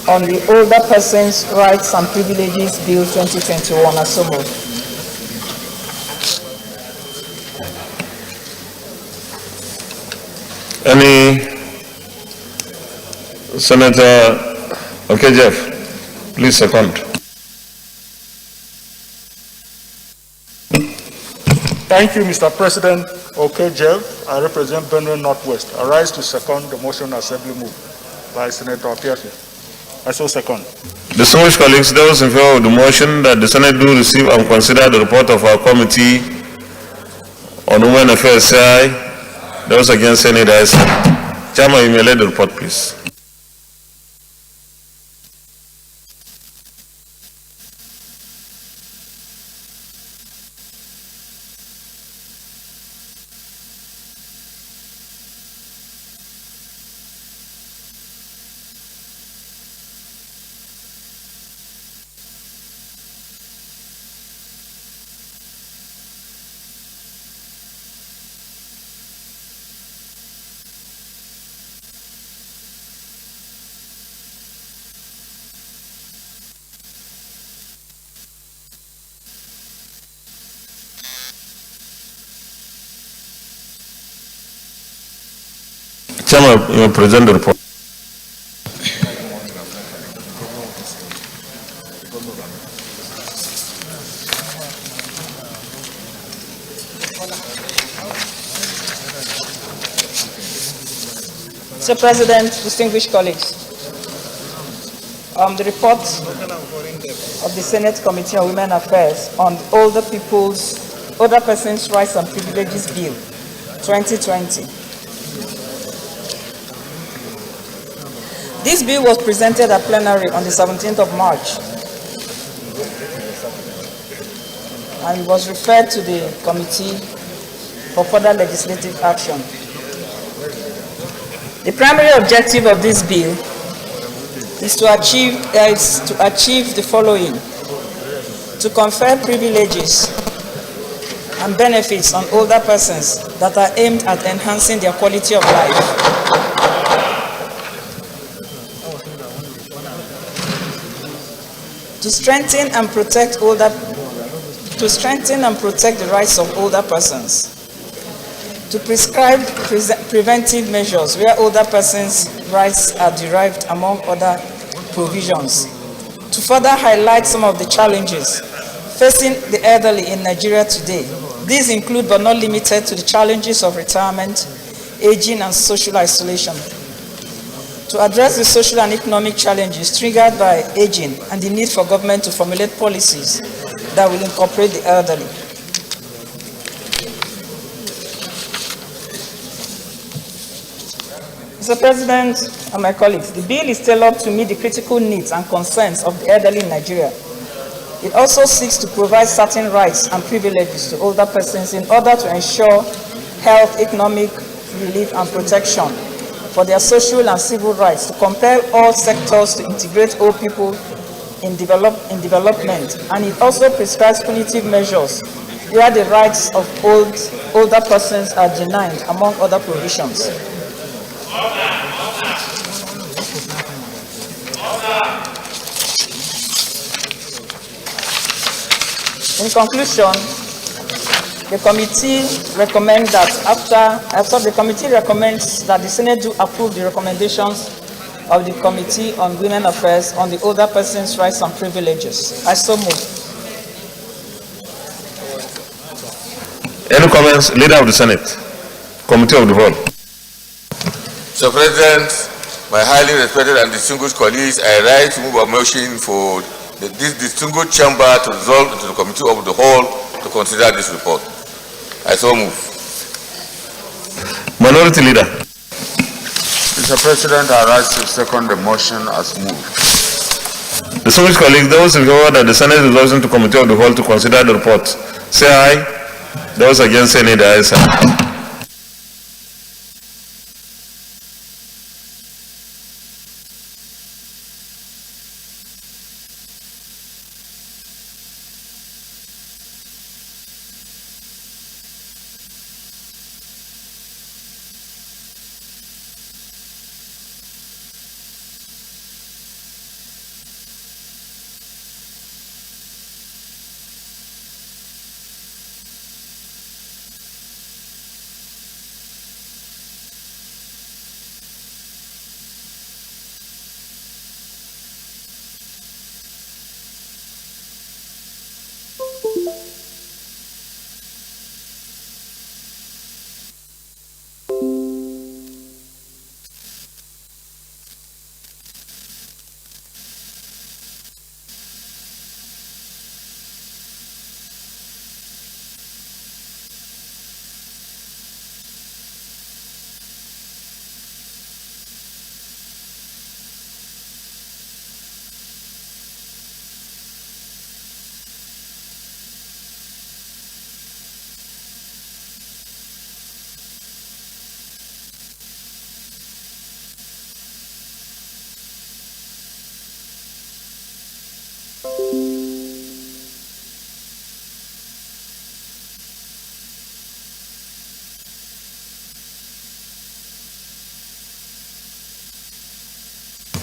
on the Older Persons' Rights and Privileges Bill 2021 as so moved. Any Senator? Okay, Jeff, please second. Thank you, Mr. President. Okay, Jeff, I represent Benue Northwest. I rise to second the motion assembly moved by Senator Apiafi. I so second. Distinguished colleagues, those in favor of the motion that the Senate do receive and consider the report of our Committee on Women Affairs say aye. Those against say nay. Chairman, you may lead the report, please. Chairman, you may present the report. Mr. President, distinguished colleagues, the report of the Senate Committee on Women Affairs on the Older Persons' Rights and Privileges Bill 2020. This bill was presented at plenary on the 17th of March and was referred to the committee for further legislative action. The primary objective of this bill is to achieve the following: to confer privileges and benefits on older persons that are aimed at enhancing their quality of life, to strengthen and protect the rights of older persons, to prescribe preventive measures where older persons' rights are derived, among other provisions, to further highlight some of the challenges facing the elderly in Nigeria today. These include, but not limited to, the challenges of retirement, aging, and social isolation. To address the social and economic challenges triggered by aging and the need for government to formulate policies that will incorporate the elderly. Mr. President and my colleagues, the bill is tailored to meet the critical needs and concerns of the elderly in Nigeria. It also seeks to provide certain rights and privileges to older persons in order to ensure health, economic relief, and protection for their social and civil rights, to compel all sectors to integrate old people in development, and it also prescribes punitive measures where the rights of older persons are denied, among other provisions. In conclusion, the committee recommends that the committee recommends that the Senate do approve the recommendations of the Committee on Women Affairs on the Older Persons' Rights and Privileges. I so move. Any comments? Leader of the Senate, Committee of the Whole. Mr. President, my highly respected and distinguished colleagues, I rise to move a motion for this distinguished chamber to resolve to the Committee of the Whole to consider this report. I so move. Minority Leader. Mr. President, I rise to second the motion as moved. Distinguished colleagues, those in favor that the Senate resolves to Committee of the Whole to consider the report, say aye. Those against, say nay. The ayes have it.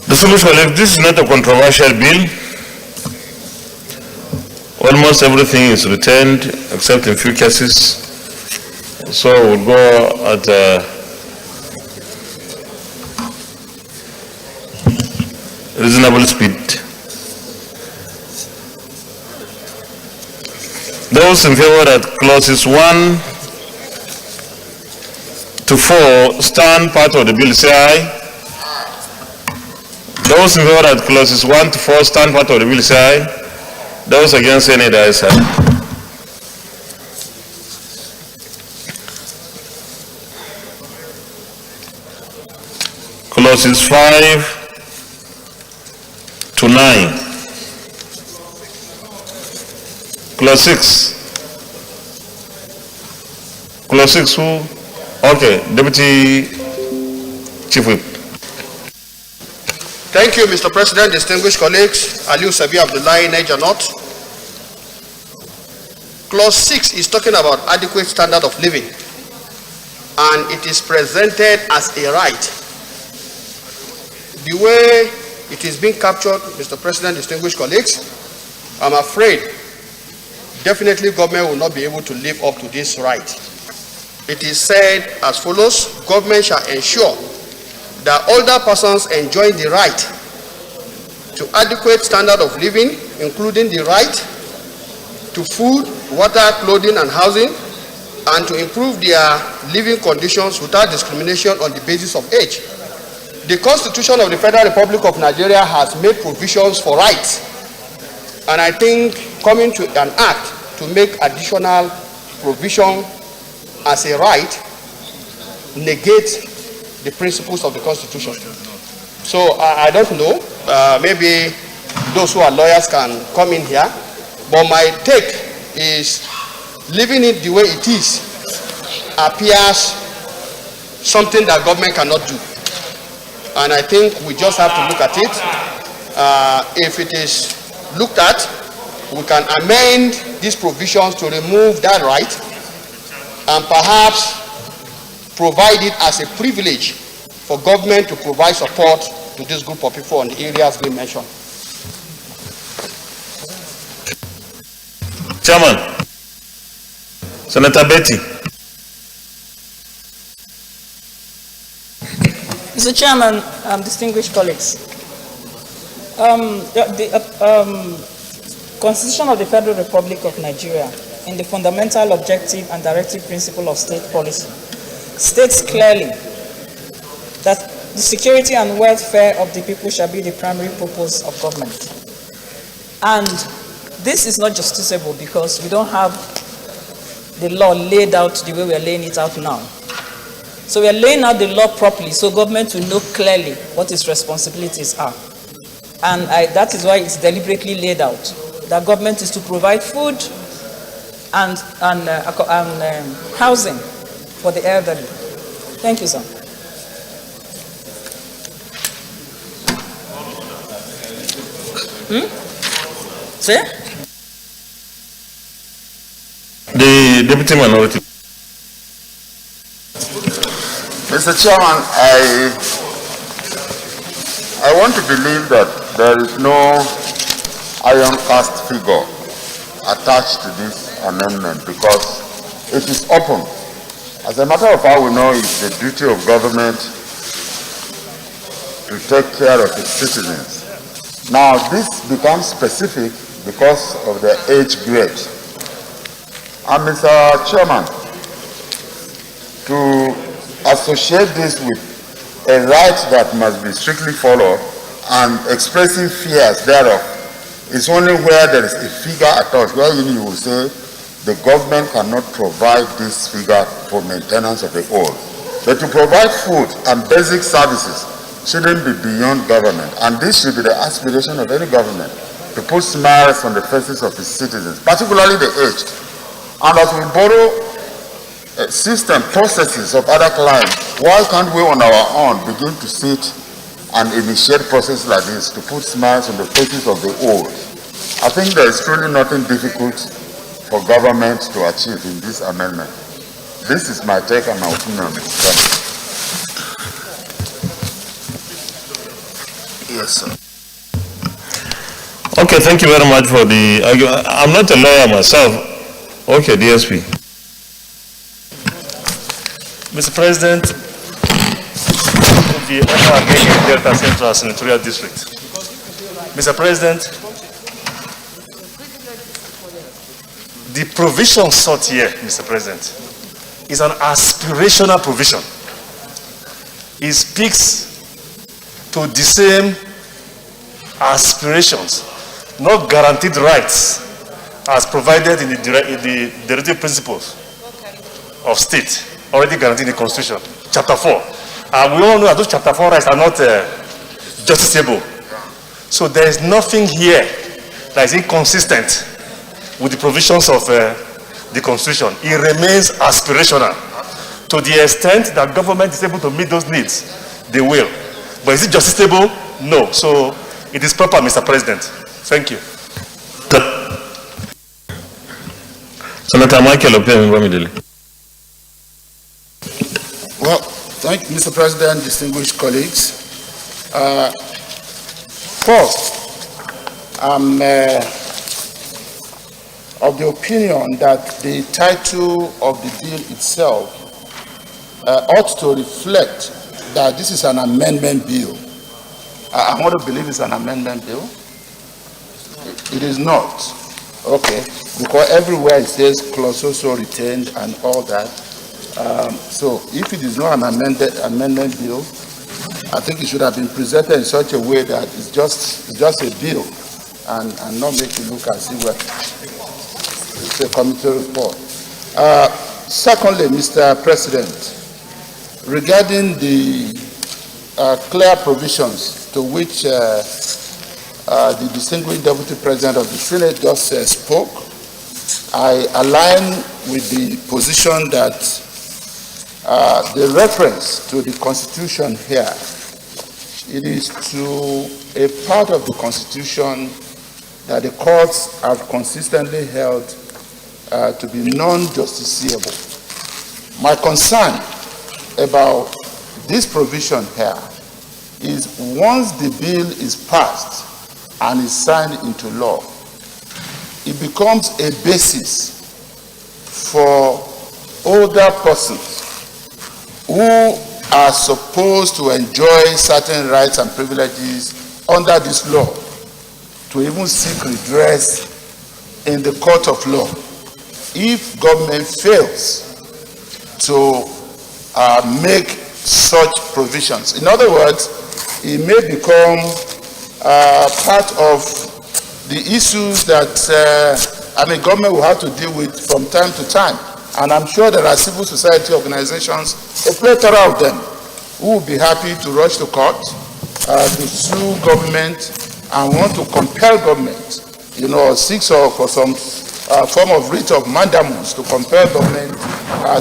Distinguished colleagues, this is not a controversial bill. Almost everything is returned except in few cases. So we'll go at reasonable speed. Those in favor that clauses 1 to 4 stand part of the bill, say aye. Those in favor that clauses 1 to 4 stand part of the bill, say aye. Those against, say nay. The ayes have it. Clauses 5 to 9. Clause 6. Clause 6 who? Okay, Deputy Chief Whip. Thank you, Mr. President, distinguished colleagues. Aliu Sabi Abdullahi, Niger North. Clause 6 is talking about adequate standard of living, and it is presented as a right. The way it is being captured, Mr. President, distinguished colleagues, I'm afraid definitely government will not be able to live up to this right. It is said as follows: government shall ensure that older persons enjoy the right to adequate standard of living, including the right to food, water, clothing, and housing, and to improve their living conditions without discrimination on the basis of age. The Constitution of the Federal Republic of Nigeria has made provisions for rights, and I think coming to an act to make additional provision as a right negates the principles of the Constitution. So I don't know, maybe those who are lawyers can come in here, but my take is leaving it the way it is appears something that government cannot do. And I think we just have to look at it. If it is looked at, we can amend these provisions to remove that right and perhaps provide it as a privilege for government to provide support to this group of people on the areas we mentioned. Chairman, Senator Betty. Mr. Chairman, distinguished colleagues, the Constitution of the Federal Republic of Nigeria, in the fundamental objective and directive principle of state policy, states clearly that the security and welfare of the people shall be the primary purpose of government. And this is not justiciable because we don't have the law laid out the way we are laying it out now. So we are laying out the law properly so government will know clearly what its responsibilities are. And that is why it's deliberately laid out. That government is to provide food and housing for the elderly. Thank you, sir. Sir? The Deputy Minority. Mr. Chairman, I want to believe that there is no iron cast figure attached to this amendment because it is open. As a matter of fact, we know it's the duty of government to take care of its citizens. Now, this becomes specific because of the age grade. And Mr. Chairman, to associate this with a right that must be strictly followed and expressing fears thereof is only where there is a figure attached, where you will say the government cannot provide this figure for maintenance of the old. But to provide food and basic services shouldn't be beyond government, and this should be the aspiration of any government, to put smiles on the faces of its citizens, particularly the aged. And as we borrow system processes of other clients, why can't we on our own begin to sit and initiate processes like this to put smiles on the faces of the old? I think there is truly nothing difficult for government to achieve in this amendment. This is my take and my opinion, Mr. Chairman. Yes, sir. Okay, thank you very much for the argument. I'm not a lawyer myself. Okay, DSP. Mr. President, the Agege Delta Central Senatorial District. Mr. President, the provision sought here, Mr. President, is an aspirational provision. It speaks to the same aspirations, not guaranteed rights, as provided in the directive principles of state, already guaranteed in the Constitution, Chapter 4. And we all know that those Chapter 4 rights are not justiciable. So there is nothing here that is inconsistent with the provisions of the Constitution. It remains aspirational. To the extent that government is able to meet those needs, they will. But is it justiciable? No. So it is proper, Mr. President. Thank you. Senator Michael Opiah. Well, thank you, Mr. President, distinguished colleagues. First, I'm of the opinion that the title of the bill itself ought to reflect that this is an amendment bill. I want to believe it's an amendment bill. It is not. Okay. Because everywhere it says clause so retained and all that. So if it is not an amendment bill, I think it should have been presented in such a way that it's just a bill and not make it look as if it's a committee report. Secondly, Mr. President, regarding the clear provisions to which the distinguished Deputy President of the Senate just spoke, I align with the position that the reference to the Constitution here, it is to a part of the Constitution that the courts have consistently held to be non-justiciable. My concern about this provision here is once the bill is passed and is signed into law, it becomes a basis for older persons who are supposed to enjoy certain rights and privileges under this law to even seek redress in the court of law if government fails to make such provisions. In other words, it may become part of the issues that government will have to deal with from time to time. And I'm sure there are civil society organizations, a plethora of them, who will be happy to rush to court, to sue government and want to compel government, seek for some form of writ of mandamus to compel government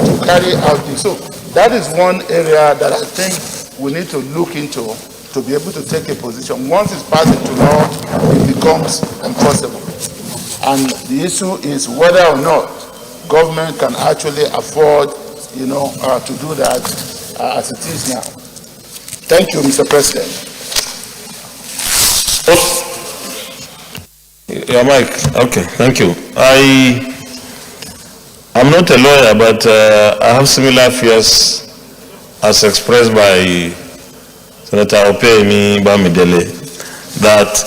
to carry out this. So that is one area that I think we need to look into to be able to take a position. Once it's passed into law, it becomes enforceable. And the issue is whether or not government can actually afford, to do that as it is now. Thank you, Mr. President. Your mic. Okay, thank you. I'm not a lawyer, but I have similar fears as expressed by Senator Opeyemi Bamidele, that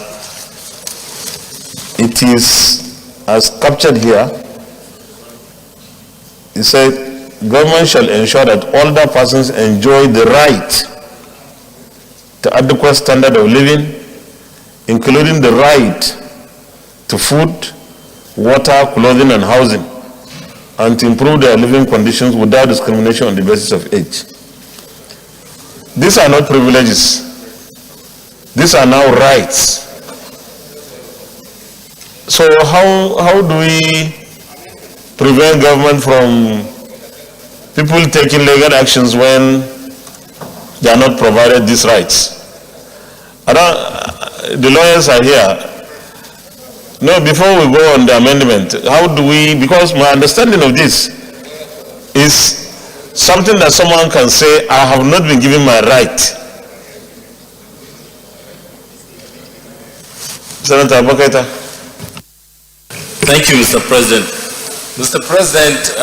it is, as captured here, he said, government shall ensure that older persons enjoy the right to adequate standard of living, including the right to food, water, clothing, and housing, and to improve their living conditions without discrimination on the basis of age. These are not privileges. These are now rights. So how do we prevent government from people taking legal actions when they are not provided these rights? The lawyers are here. No, before we go on the amendment, how do we, because my understanding of this is something that someone can say, I have not been given my right. Senator Abakaita. Thank you, Mr. President. Mr. President,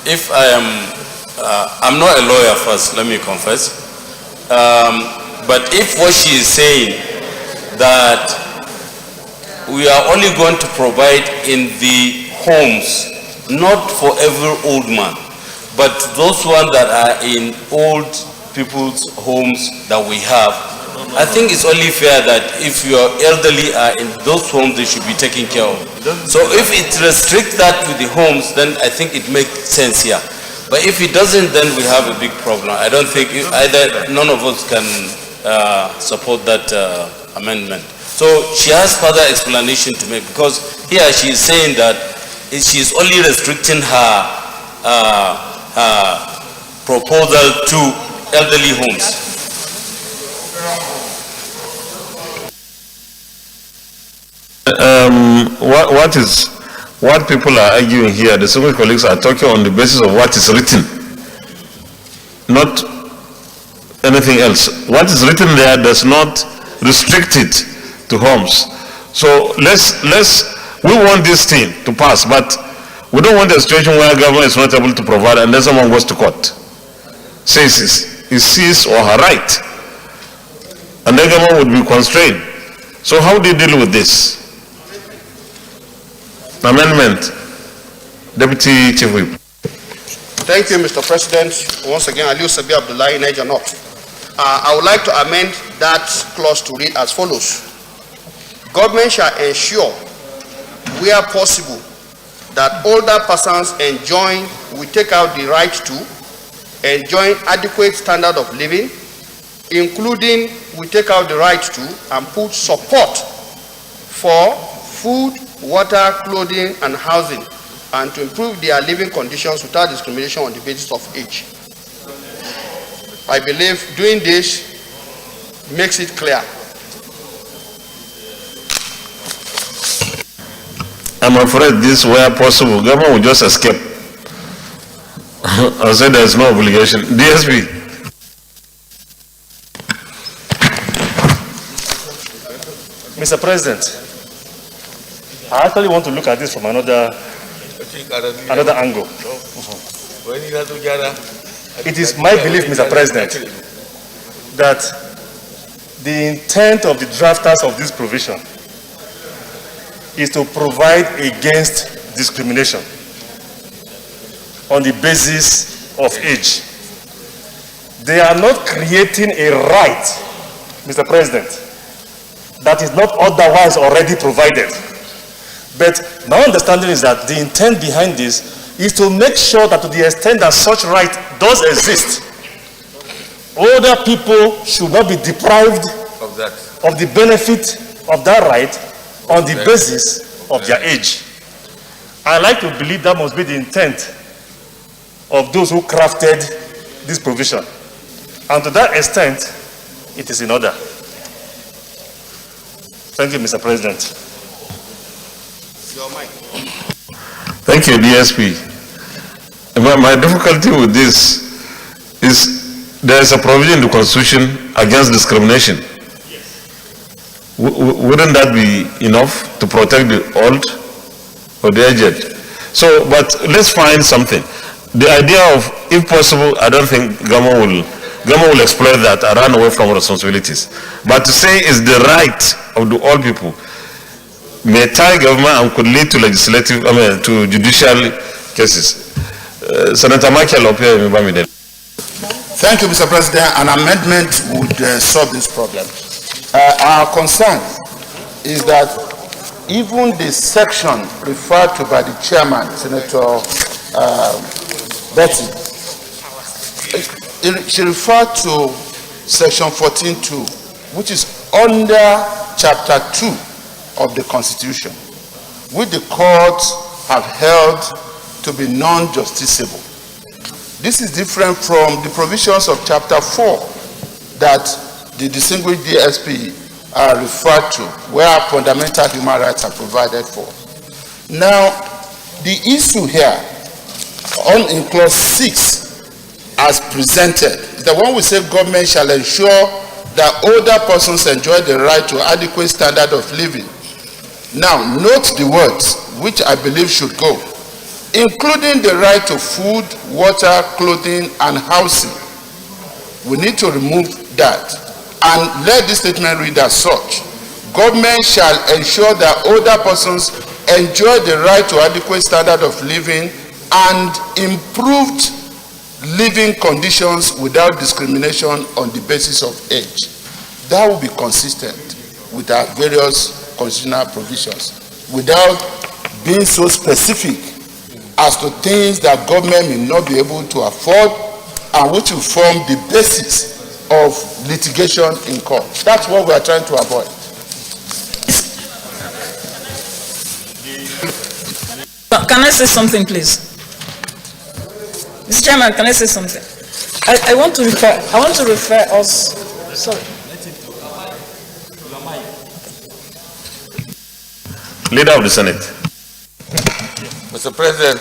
if I'm not a lawyer first, let me confess. But if what she is saying, that we are only going to provide in the homes, not for every old man, but those ones that are in old people's homes that we have, I think it's only fair that if your elderly are in those homes, they should be taken care of. So if it restricts that to the homes, then I think it makes sense here. But if it doesn't, then we have a big problem. I don't think either none of us can support that amendment. So she has further explanation to make, because here she is saying that she is only restricting her proposal to elderly homes. What people are arguing here, the civil colleagues are talking on the basis of what is written, not anything else. What is written there does not restrict it to homes. So we want this thing to pass, but we don't want a situation where government is not able to provide and then someone goes to court, says it's his or her right, and then government would be constrained. So how do you deal with this? Amendment, Deputy Chief Whip. Thank you, Mr. President. Once again, Aliu Sabi Abdullahi, Niger North. I would like to amend that clause to read as follows. Government shall ensure, where possible, that older persons will take out the right to enjoy adequate standard of living, including we take out the right to and put support for food, water, clothing, and housing, and to improve their living conditions without discrimination on the basis of age. I believe doing this makes it clear. I'm afraid this, where possible, government will just escape. I said there's no obligation. DSP. Mr. President, I actually want to look at this from another angle. It is my belief, Mr. President, that the intent of the drafters of this provision is to provide against discrimination on the basis of age. They are not creating a right, Mr. President, that is not otherwise already provided. But my understanding is that the intent behind this is to make sure that to the extent that such right does exist, older people should not be deprived of the benefit of that right on the basis of their age. I like to believe that must be the intent of those who crafted this provision. And to that extent, it is in order. Thank you, Mr. President. Thank you, DSP. My difficulty with this is there is a provision in the Constitution against discrimination. Wouldn't that be enough to protect the old or the aged? So, but let's find something. The idea of, if possible, I don't think government will exploit that and run away from responsibilities. But to say it's the right of the old people may tie government and could lead to legislative, to judicial cases. Senator Michael Opie. Thank you, Mr. President. An amendment would solve this problem. Our concern is that even the section referred to by the chairman, Senator Betty, she referred to section 14.2, which is under chapter 2 of the Constitution, which the courts have held to be non-justiciable. This is different from the provisions of chapter 4 that the distinguished DSP referred to, where fundamental human rights are provided for. Now, the issue here in clause 6 as presented is that when we say government shall ensure that older persons enjoy the right to adequate standard of living. Now, note the words which I believe should go, including the right to food, water, clothing, and housing. We need to remove that and let this statement read as such. Government shall ensure that older persons enjoy the right to adequate standard of living and improved living conditions without discrimination on the basis of age. That will be consistent with our various constitutional provisions without being so specific as to things that government may not be able to afford and which will form the basis of litigation in court. That's what we are trying to avoid. Can I say something, please? Mr. Chairman, can I say something? I want to refer us. Sorry. Leader of the Senate. Mr. President,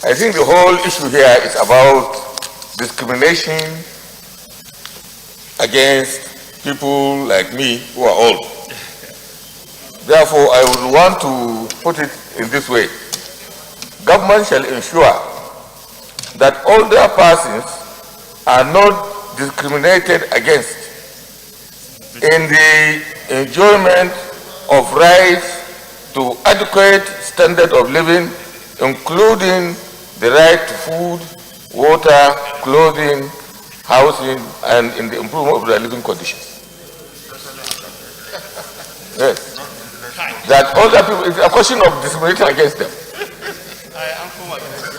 I think the whole issue here is about discrimination against people like me who are old. Therefore, I would want to put it in this way. Government shall ensure that older persons are not discriminated against in the enjoyment of rights to adequate standard of living, including the right to food, water, clothing, housing, and in the improvement of their living conditions. Yes. That older people, it's a question of discriminating against them.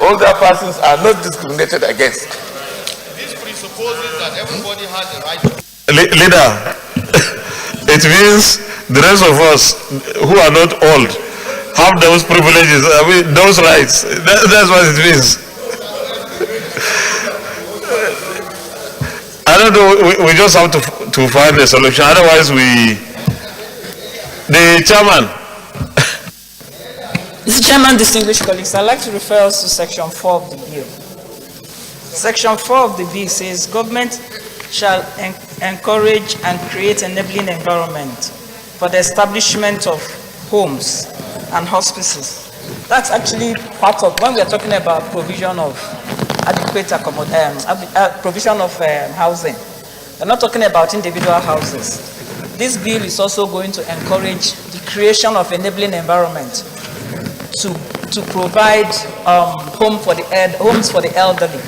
Older persons are not discriminated against. This presupposes that everybody has the right to... Leader, it means the rest of us who are not old have those privileges, those rights. That's what it means. I don't know, we just have to find a solution. Otherwise, the chairman. Mr. Chairman, distinguished colleagues, I'd like to refer us to section 4 of the bill. Section 4 of the bill says, government shall encourage and create enabling environment for the establishment of homes and hospices. That's actually part of, when we are talking about provision of adequate provision of housing. We're not talking about individual houses. This bill is also going to encourage the creation of enabling environment to provide homes for the elderly.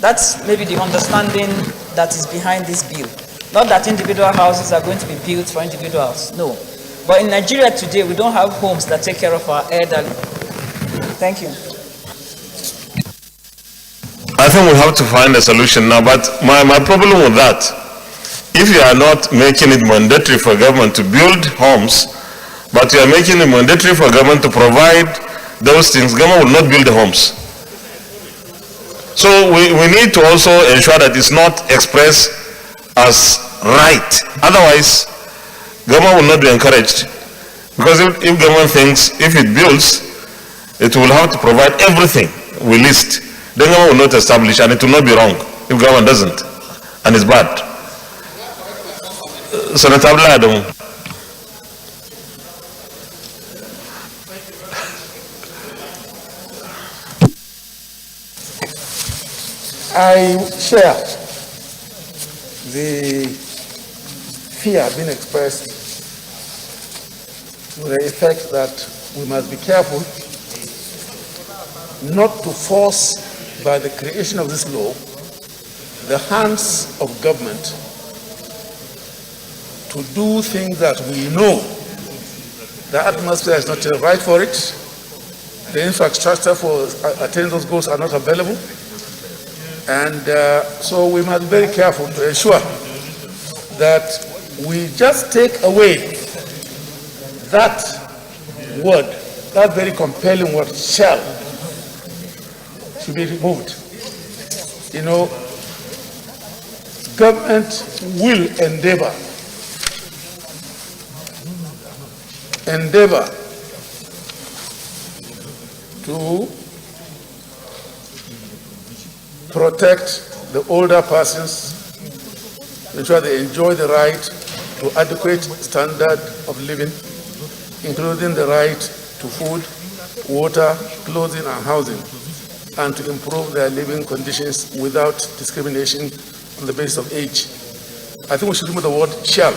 That's maybe the understanding that is behind this bill. Not that individual houses are going to be built for individuals, no. But in Nigeria today, we don't have homes that take care of our elderly. Thank you. I think we have to find a solution now, but my problem with that, if you are not making it mandatory for government to build homes, but you are making it mandatory for government to provide those things, government will not build the homes. So we need to also ensure that it's not expressed as right. Otherwise, government will not be encouraged. Because if government thinks if it builds, it will have to provide everything we list, then government will not establish, and it will not be wrong if government doesn't, and it's bad. Senator Abdullah, I share the fear being expressed to the effect that we must be careful not to force, by the creation of this law, the hands of government to do things that we know the atmosphere is not right for it, the infrastructure for attaining those goals are not available, and so we must be very careful to ensure that we just take away that word, that very compelling word, shall, should be removed. You know, government will endeavor to protect the older persons, ensure they enjoy the right to adequate standard of living, including the right to food, water, clothing, and housing, and to improve their living conditions without discrimination on the basis of age. I think we should remove the word shall.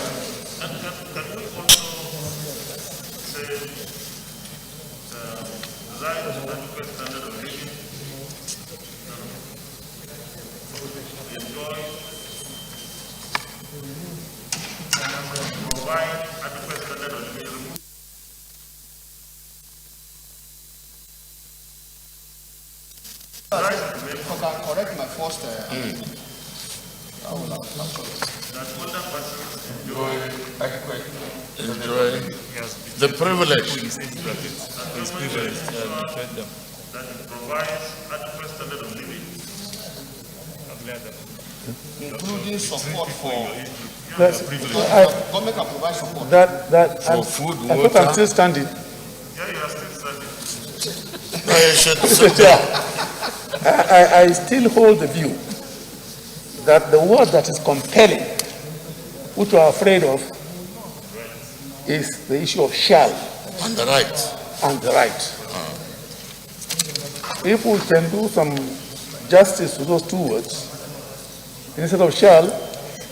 Correct my first enjoy the privilege. That it provides adequate standard of living, including support for government can provide support for food, I water. thought I'm still standing. Yeah, you are still standing. I still hold the view that the word that is compelling, which we are afraid of, is the issue of shall. And the right. And the right. If we can do some justice to those two words, instead of shall,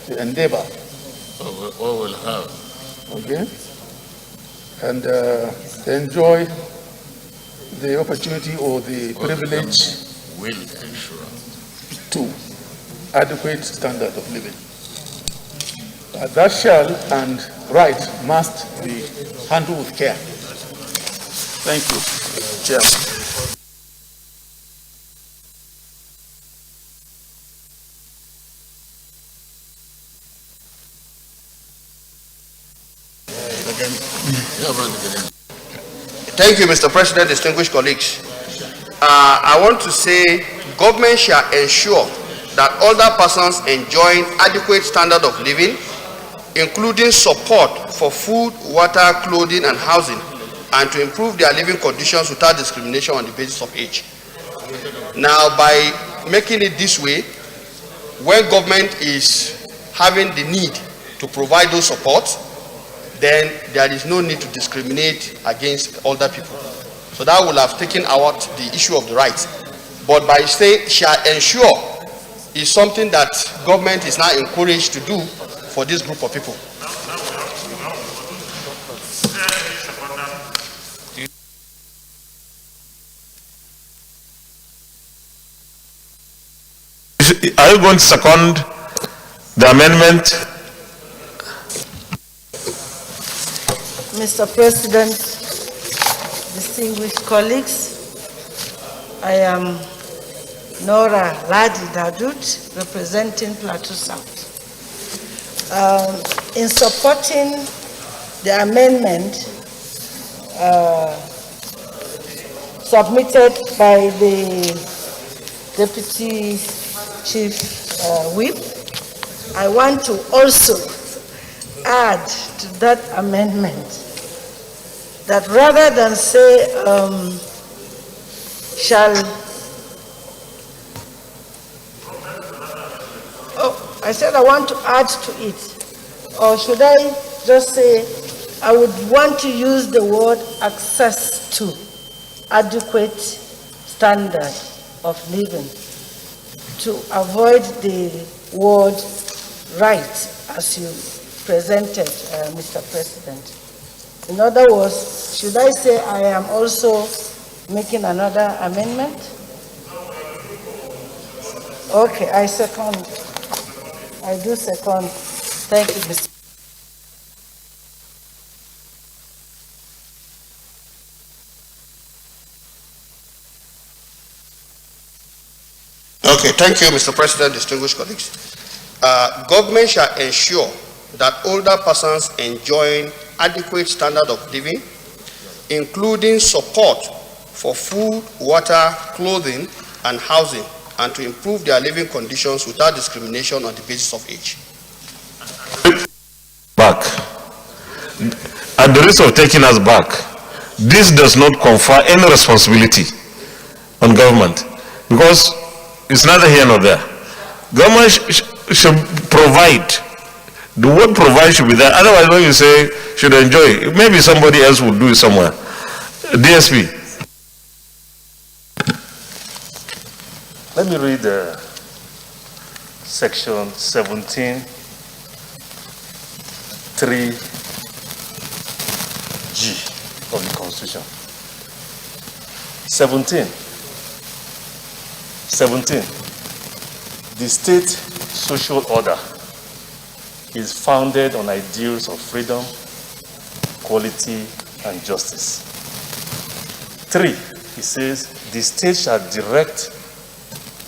to endeavor. What will have. Okay? And enjoy the opportunity or the privilege will ensure to adequate standard of living. That shall and right must be handled with care. Thank you, Chair. Thank you, Mr. President, distinguished colleagues. I want to say government shall ensure that older persons enjoying adequate standard of living, including support for food, water, clothing, and housing, and to improve their living conditions without discrimination on the basis of age. Now, by making it this way, when government is having the need to provide those supports, then there is no need to discriminate against older people. So that will have taken out the issue of the rights. But by saying shall ensure is something that government is now encouraged to do for this group of people. Are you going to second the amendment? Mr. President, distinguished colleagues, I am Nora Ladi Dadut, representing Plateau South. In supporting the amendment submitted by the Deputy Chief Whip, I want to also add to that amendment that rather than say I said I want to add to it, or should I just say I would want to use the word access to adequate standard of living to avoid the word right as you presented, Mr. President. In other words, should I say I am also making another amendment? Okay, I second. I do second. Thank you, Mr. Okay, thank you, Mr. President, distinguished colleagues. Government shall ensure that older persons enjoying adequate standard of living, including support for food, water, clothing, and housing, and to improve their living conditions without discrimination on the basis of age. Back. At the risk of taking us back, this does not confer any responsibility on government, because it's neither here nor there. Government should provide. The word provide should be there. Otherwise, when you say should enjoy, maybe somebody else will do it somewhere. DSP. Let me read section 17, 3G of the Constitution. 17. The state social order is founded on ideals of freedom, equality, and justice. 3, it says, the state shall direct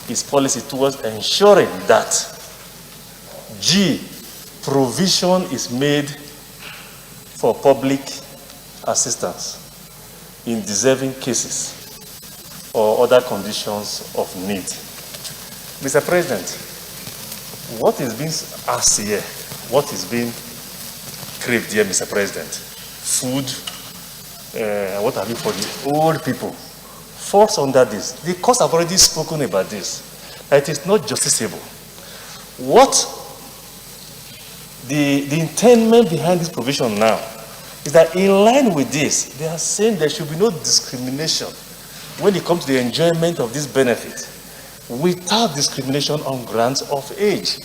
its policy towards ensuring that G, provision is made for public assistance in deserving cases or other conditions of need. Mr. President, what is being asked here, what is being craved here, Mr. President? Food, what have you for the old people? Falls under this. The courts have already spoken about this. That it is not justiciable. What the intendment behind this provision now is that in line with this, they are saying there should be no discrimination when it comes to the enjoyment of this benefit without discrimination on grounds of age.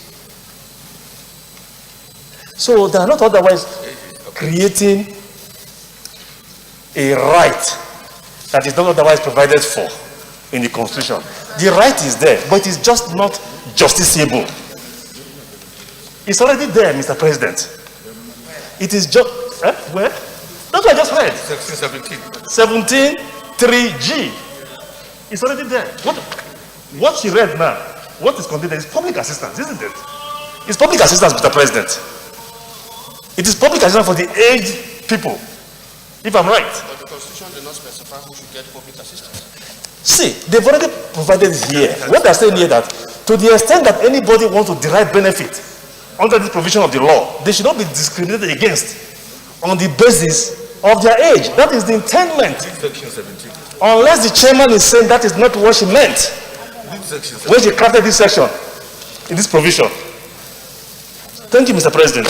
So they are not otherwise creating a right that is not otherwise provided for in the Constitution. The right is there, but it is just not justiciable. It's already there, Mr. President. It is just, where? That's what I just read. Section 17, 3G. It's already there. What she read now, what is contained there is public assistance, isn't it? It's public assistance, Mr. President. It is public assistance for the aged people, if I'm right. But the Constitution did not specify who should get public assistance. See, they've already provided it here. What they're saying here that to the extent that anybody wants to derive benefit under this provision of the law, they should not be discriminated against on the basis of their age. That is the intendment. Section 17. Unless the chairman is saying that is not what she meant when she crafted this section in this provision. Thank you, Mr. President.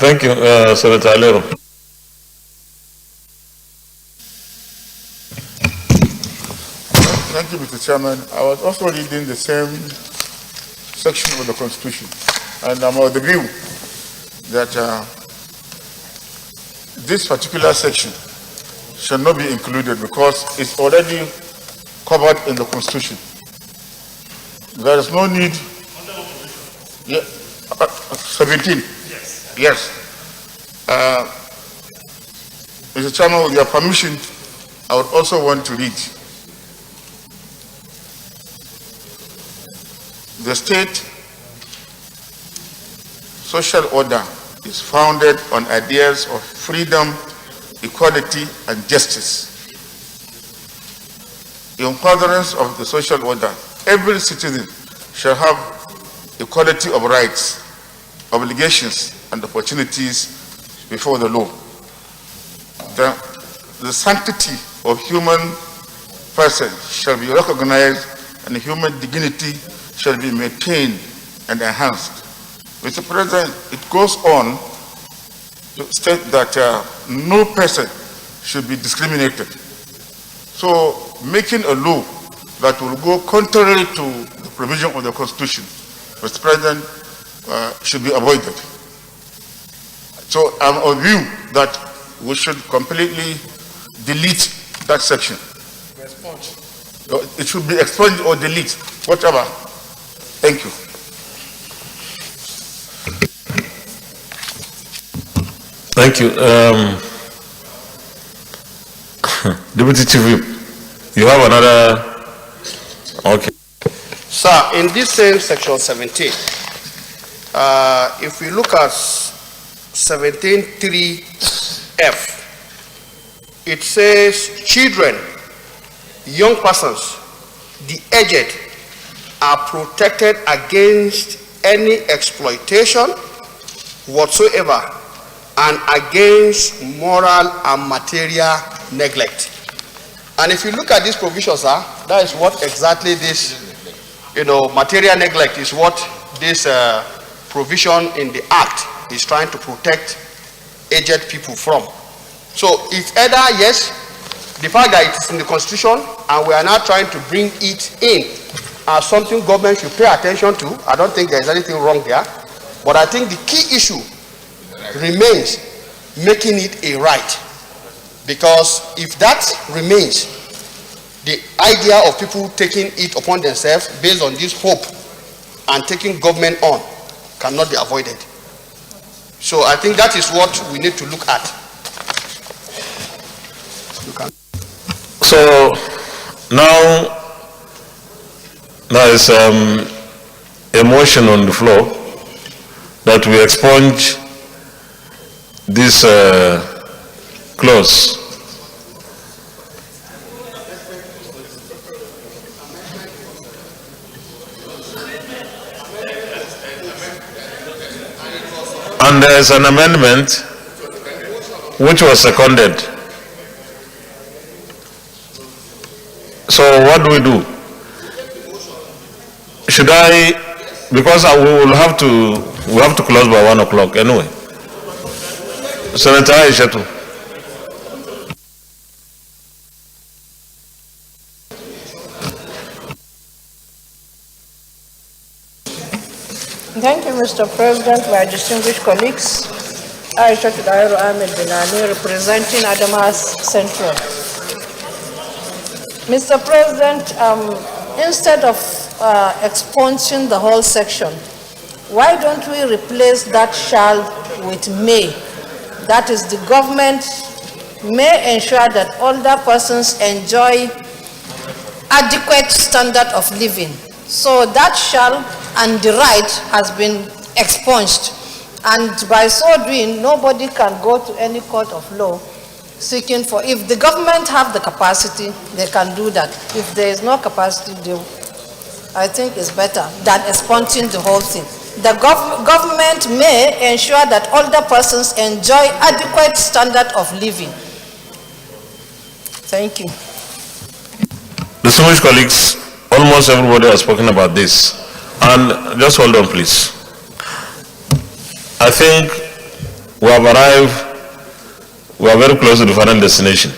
Thank you, Senator Alero. Thank you, Mr. Chairman. I was also reading the same section of the Constitution, and I'm of the view that this particular section should not be included because it's already covered in the Constitution. There is no need. Yeah, 17. Yes. Mr. Chairman, with your permission, I would also want to read. The state social order is founded on ideas of freedom, equality, and justice. In furtherance of the social order, every citizen shall have equality of rights, obligations, and opportunities before the law. The sanctity of human person shall be recognized, and human dignity shall be maintained and enhanced. Mr. President, it goes on to state that no person should be discriminated. So making a law that will go contrary to the provision of the Constitution, Mr. President, should be avoided. So I'm of view that we should completely delete that section. It should be expunged or delete, whatever. Thank you. Thank you. Deputy Chief Whip, you have another. Okay. Sir, in this same section 17, if we look at 17(3)(f), it says children, young persons, the aged are protected against any exploitation whatsoever and against moral and material neglect. And if you look at these provisions, sir, that is what exactly this, material neglect is what this provision in the Act is trying to protect aged people from. So it's either, yes, the fact that it's in the Constitution and we are now trying to bring it in as something government should pay attention to. I don't think there's anything wrong there. But I think the key issue remains making it a right. Because if that remains, the idea of people taking it upon themselves based on this hope and taking government on cannot be avoided. So I think that is what we need to look at. So now there is a motion on the floor that we expunge this clause. And there is an amendment which was seconded. So what do we do? Should I, because we have to close by 1 o'clock anyway. Senator Aishatu. Thank you, Mr. President, my distinguished colleagues. Aishatu Dairo Ahmed Binani, representing Adamas Central. Mr. President, instead of expunging the whole section, why don't we replace that shall with may? That is, the government may ensure that older persons enjoy adequate standard of living. So that shall and the right has been expunged. And by so doing, nobody can go to any court of law seeking for, if the government have the capacity, they can do that. If there is no capacity, I think it's better than expunging the whole thing. The government may ensure that older persons enjoy adequate standard of living. Thank you. Distinguished colleagues, almost everybody has spoken about this. And just hold on, please. I think we have arrived, we are very close to the final destination.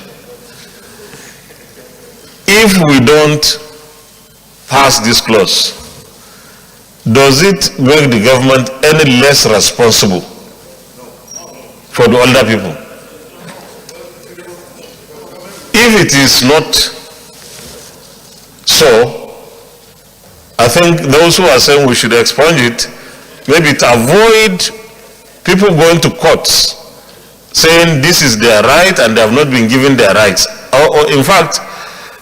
If we don't pass this clause, does it make the government any less responsible for the older people? If it is not so, I think those who are saying we should expunge it, maybe to avoid people going to courts saying this is their right and they have not been given their rights. Or in fact,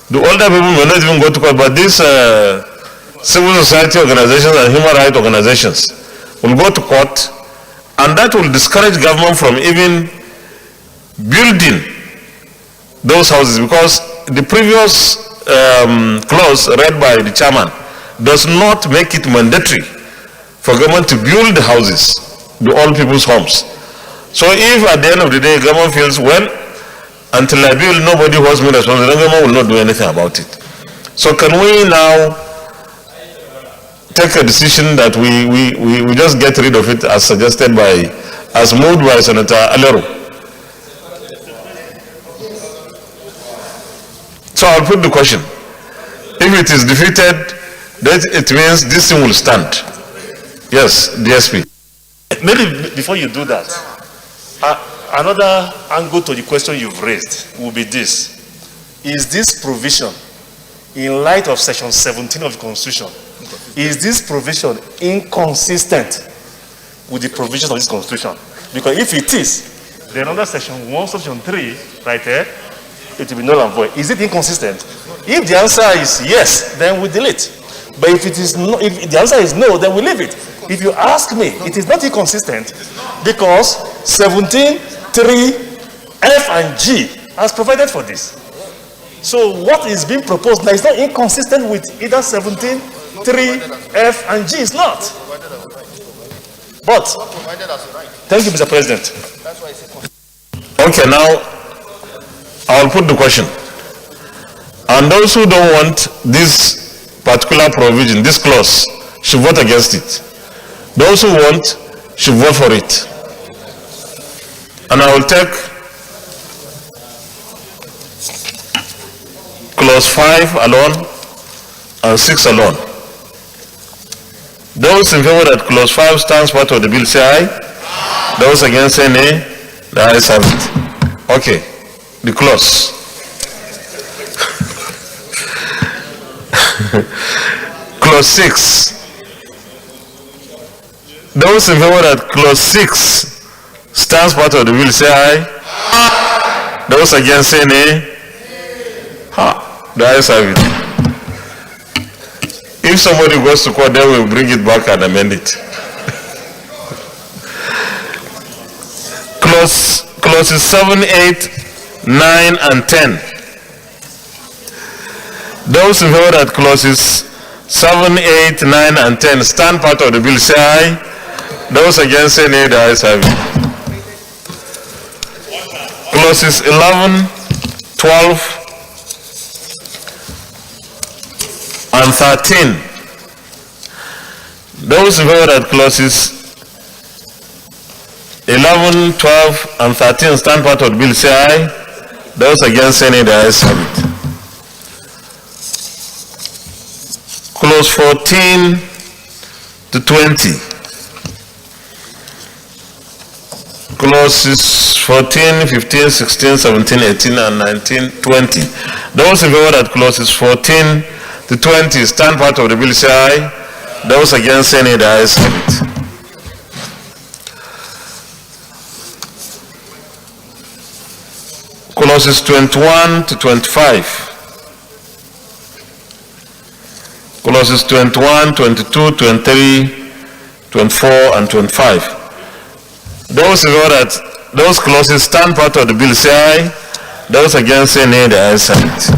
the older people may not even go to court, but these civil society organizations and human rights organizations will go to court, and that will discourage government from even building those houses, because the previous clause read by the chairman does not make it mandatory for government to build the houses, the old people's homes. So if at the end of the day government feels, well, until I build, nobody holds me responsible, the government will not do anything about it. So can we now take a decision that we just get rid of it as suggested by, as moved by Senator Alero? So I'll put the question. If it is defeated, then it means this thing will stand. Yes, DSP. Maybe before you do that, another angle to the question you've raised will be this. Is this provision, in light of section 17 of the Constitution, is this provision inconsistent with the provisions of this Constitution? Because if it is, then under section 1, section 3, right there, it will be null and void. Is it inconsistent? If the answer is yes, then we delete. But if it is no, if the answer is no, then we leave it. If you ask me, it is not inconsistent because 17, 3, F and G has provided for this. So what is being proposed now is not inconsistent with either 17, 3, F and G. It's not. But, thank you, Mr. President. Okay, now I'll put the question. And those who don't want this particular provision, this clause, should vote against it. Those who want should vote for it. And I will take clause 5 alone and 6 alone. Those in favor that clause 5 stands part of the bill say aye. Those against say nay. The ayes have it. Okay, the clause. Clause 6. Those in favor that clause 6 stands part of the bill say aye. Those against say nay. The ayes have it. If somebody goes to court, then we'll bring it back and amend it. Clauses 7, 8, 9, and 10. Those in favor that clauses 7, 8, 9, and 10 stand part of the bill say aye. Those against say nay. The ayes have it. Clauses 11, 12, and 13. Those in favor that clauses 11, 12, and 13 stand part of the bill say aye. Those against say nay. The ayes have it. Clause 14 to 20. Clauses 14, 15, 16, 17, 18, and 19, 20. Those in favor that clauses 14 to 20 stand part of the bill say aye. Those against say nay. The ayes have it. Clauses 21 to 25. Clauses 21, 22, 23, 24, and 25. Those in favor that those clauses stand part of the bill say aye. Those against say nay. The ayes have it.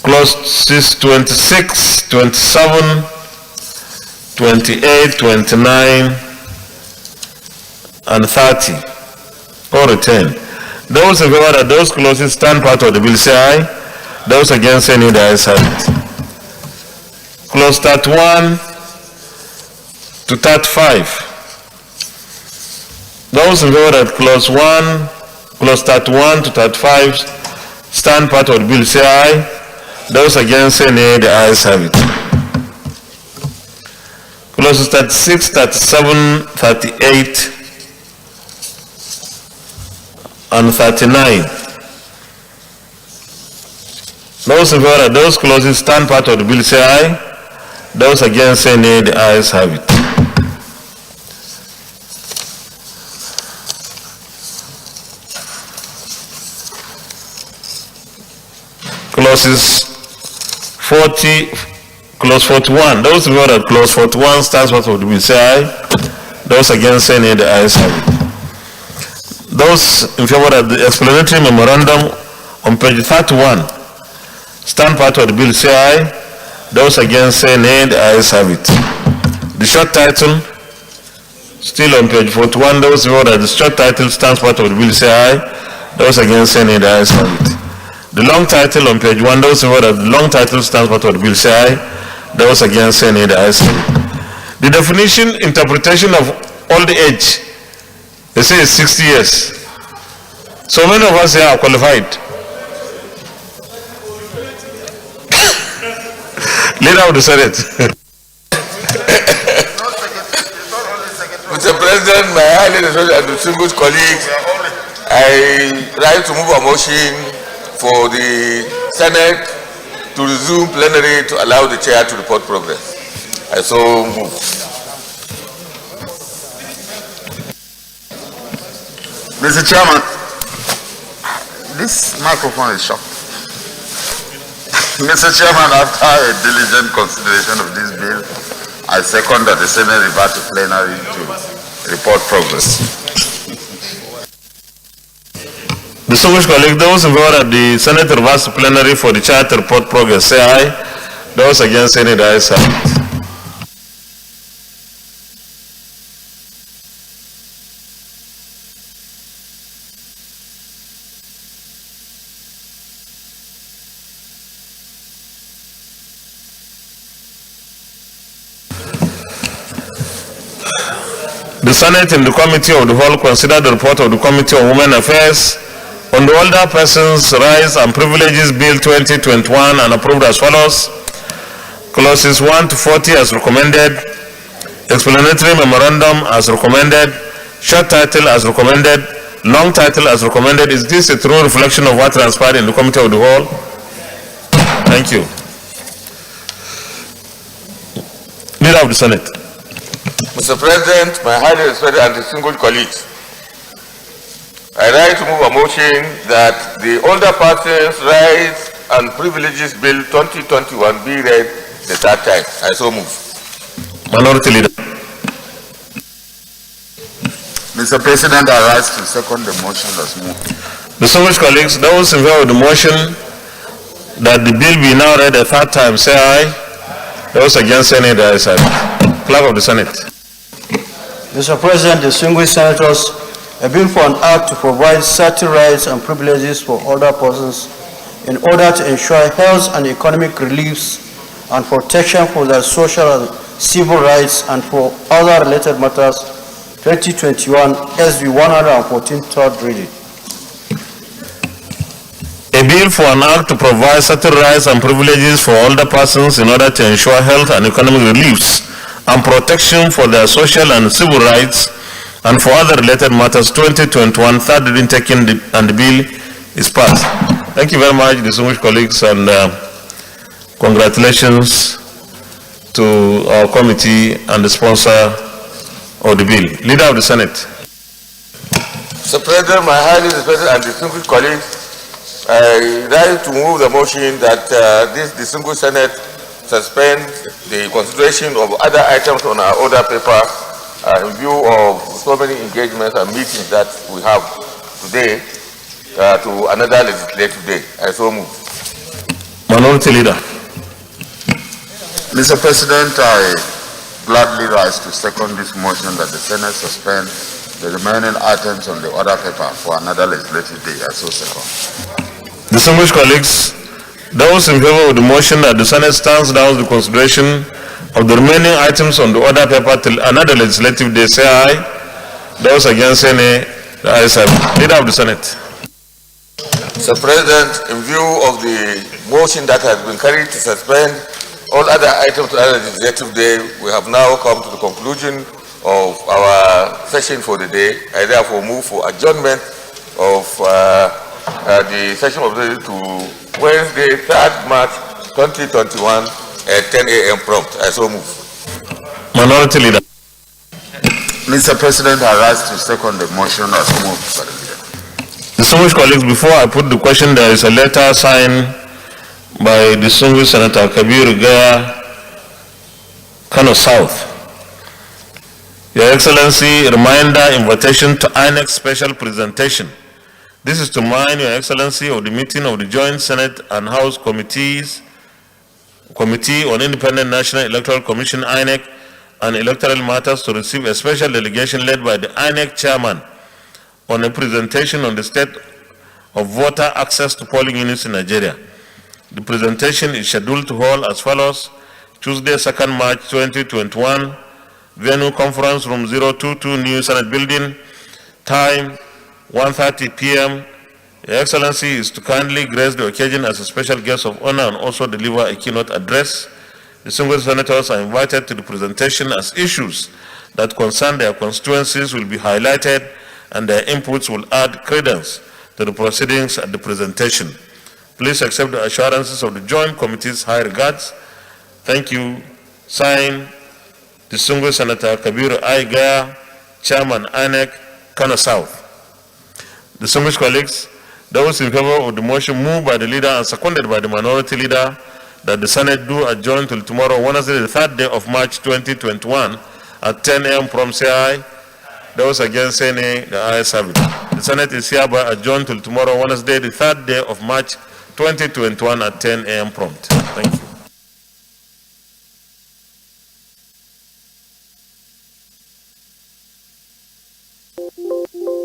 Clauses 26, 27, 28, 29, and 30. All retain. Those in favor that those clauses stand part of the bill say aye. Those against say nay. The ayes have it. Clause 31 to 35. Those in favor that clause 1, clause 31 to 35 stand part of the bill say aye. Those against say nay. The ayes have it. Clauses 36, 37, 38, and 39. Those in favor that those clauses stand part of the bill say aye. Those against say nay. The ayes have it. Clauses 40, clause 41. Those in favor that clause 41 stands part of the bill say aye. Those against say nay. The ayes have it. Those in favor that the explanatory memorandum on page 31 stand part of the bill say aye. Those against say nay. The ayes have it. The short title still on page 41. Those in favor that the short title stands part of the bill say aye. Those against say nay. The ayes have it. The long title on page 1, those in favor that the long title stands part of the bill say aye. Those against say nay. The ayes have it. The definition, interpretation of old age, they say it's 60 years. So many of us here are qualified. Leader of the Senate. Mr. President, my highly respected and distinguished colleagues, I rise to move a motion for the Senate to resume plenary to allow the chair to report progress. I so move. Mr. Chairman, this microphone is short. Mr. Chairman, after a diligent consideration of this bill, I second that the Senate revert to plenary to report progress. Distinguished colleagues, those in favor that the Senate reverts to plenary for the chair to report progress say aye. Those against say nay. The ayes have it. The Senate in the Committee of the Whole considered the report of the Committee on Women Affairs on the Older Persons' Rights and Privileges Bill 2021 and approved as follows. Clauses 1 to 40 as recommended. Explanatory memorandum as recommended. Short title as recommended. Long title as recommended. Is this a true reflection of what transpired in the Committee of the Whole? Thank you. Leader of the Senate. Mr. President, my highly respected and distinguished colleagues, I rise to move a motion that the Older Persons' Rights and Privileges Bill 2021 be read the third time. I so move. Minority Leader. Mr. President, I rise to second the motion that's moved. Distinguished colleagues, those in favor of the motion that the bill be now read a third time say aye. Those against say nay. The ayes have it. Clerk of the Senate. Mr. President, distinguished senators, a bill for an act to provide certain rights and privileges for older persons in order to ensure health and economic reliefs and protection for their social and civil rights and for other related matters, 2021 SB 114, third reading. A bill for an act to provide certain rights and privileges for older persons in order to ensure health and economic reliefs and protection for their social and civil rights and for other related matters, 2021, third reading taken, and the bill is passed. Thank you very much, distinguished colleagues, and congratulations to our committee and the sponsor of the bill. Leader of the Senate. Mr. President, my highly respected and distinguished colleagues, I rise to move the motion that this distinguished Senate suspend the consideration of other items on our order paper in view of so many engagements and meetings that we have today to another legislative day. I so move. Minority Leader. Mr. President, I gladly rise to second this motion that the Senate suspend the remaining items on the order paper for another legislative day. I so second. Distinguished colleagues, those in favor of the motion that the Senate stands down the consideration of the remaining items on the order paper till another legislative day say aye. Those against say nay. The ayes have it. Leader of the Senate. Mr. President, in view of the motion that has been carried to suspend all other items to the legislative day, we have now come to the conclusion of our session for the day. I therefore move for adjournment of the session of the day to Wednesday, 3rd March 2021 at 10 a.m. prompt. I so move. Minority Leader. Mr. President, I rise to second the motion as moved by the leader. Distinguished colleagues, before I put the question, there is a letter signed by distinguished Senator Kabir Gaya, Kano South. Your Excellency, reminder invitation to INEC special presentation. This is to mind, Your Excellency, of the meeting of the Joint Senate and House Committee on Independent National Electoral Commission, INEC, and electoral matters to receive a special delegation led by the INEC chairman on a presentation on the state of voter access to polling units in Nigeria. The presentation is scheduled to hold as follows: Tuesday, 2nd March 2021, venue conference room 022, New Senate Building, time 1:30 p.m. Your Excellency is to kindly grace the occasion as a special guest of honor and also deliver a keynote address. Distinguished senators are invited to the presentation as issues that concern their constituencies will be highlighted and their inputs will add credence to the proceedings at the presentation. Please accept the assurances of the Joint Committee's high regards. Thank you. Signed, Distinguished Senator Kabir Gaya, Chairman INEC, Kano South. Distinguished colleagues, those in favor of the motion moved by the leader and seconded by the minority leader that the Senate do adjourn till tomorrow, Wednesday, the 3rd day of March 2021 at 10 a.m. from say aye. Those against say nay. The ayes have it. The Senate is hereby adjourned till tomorrow, Wednesday, the 3rd day of March 2021 at 10 a.m. prompt. Thank you.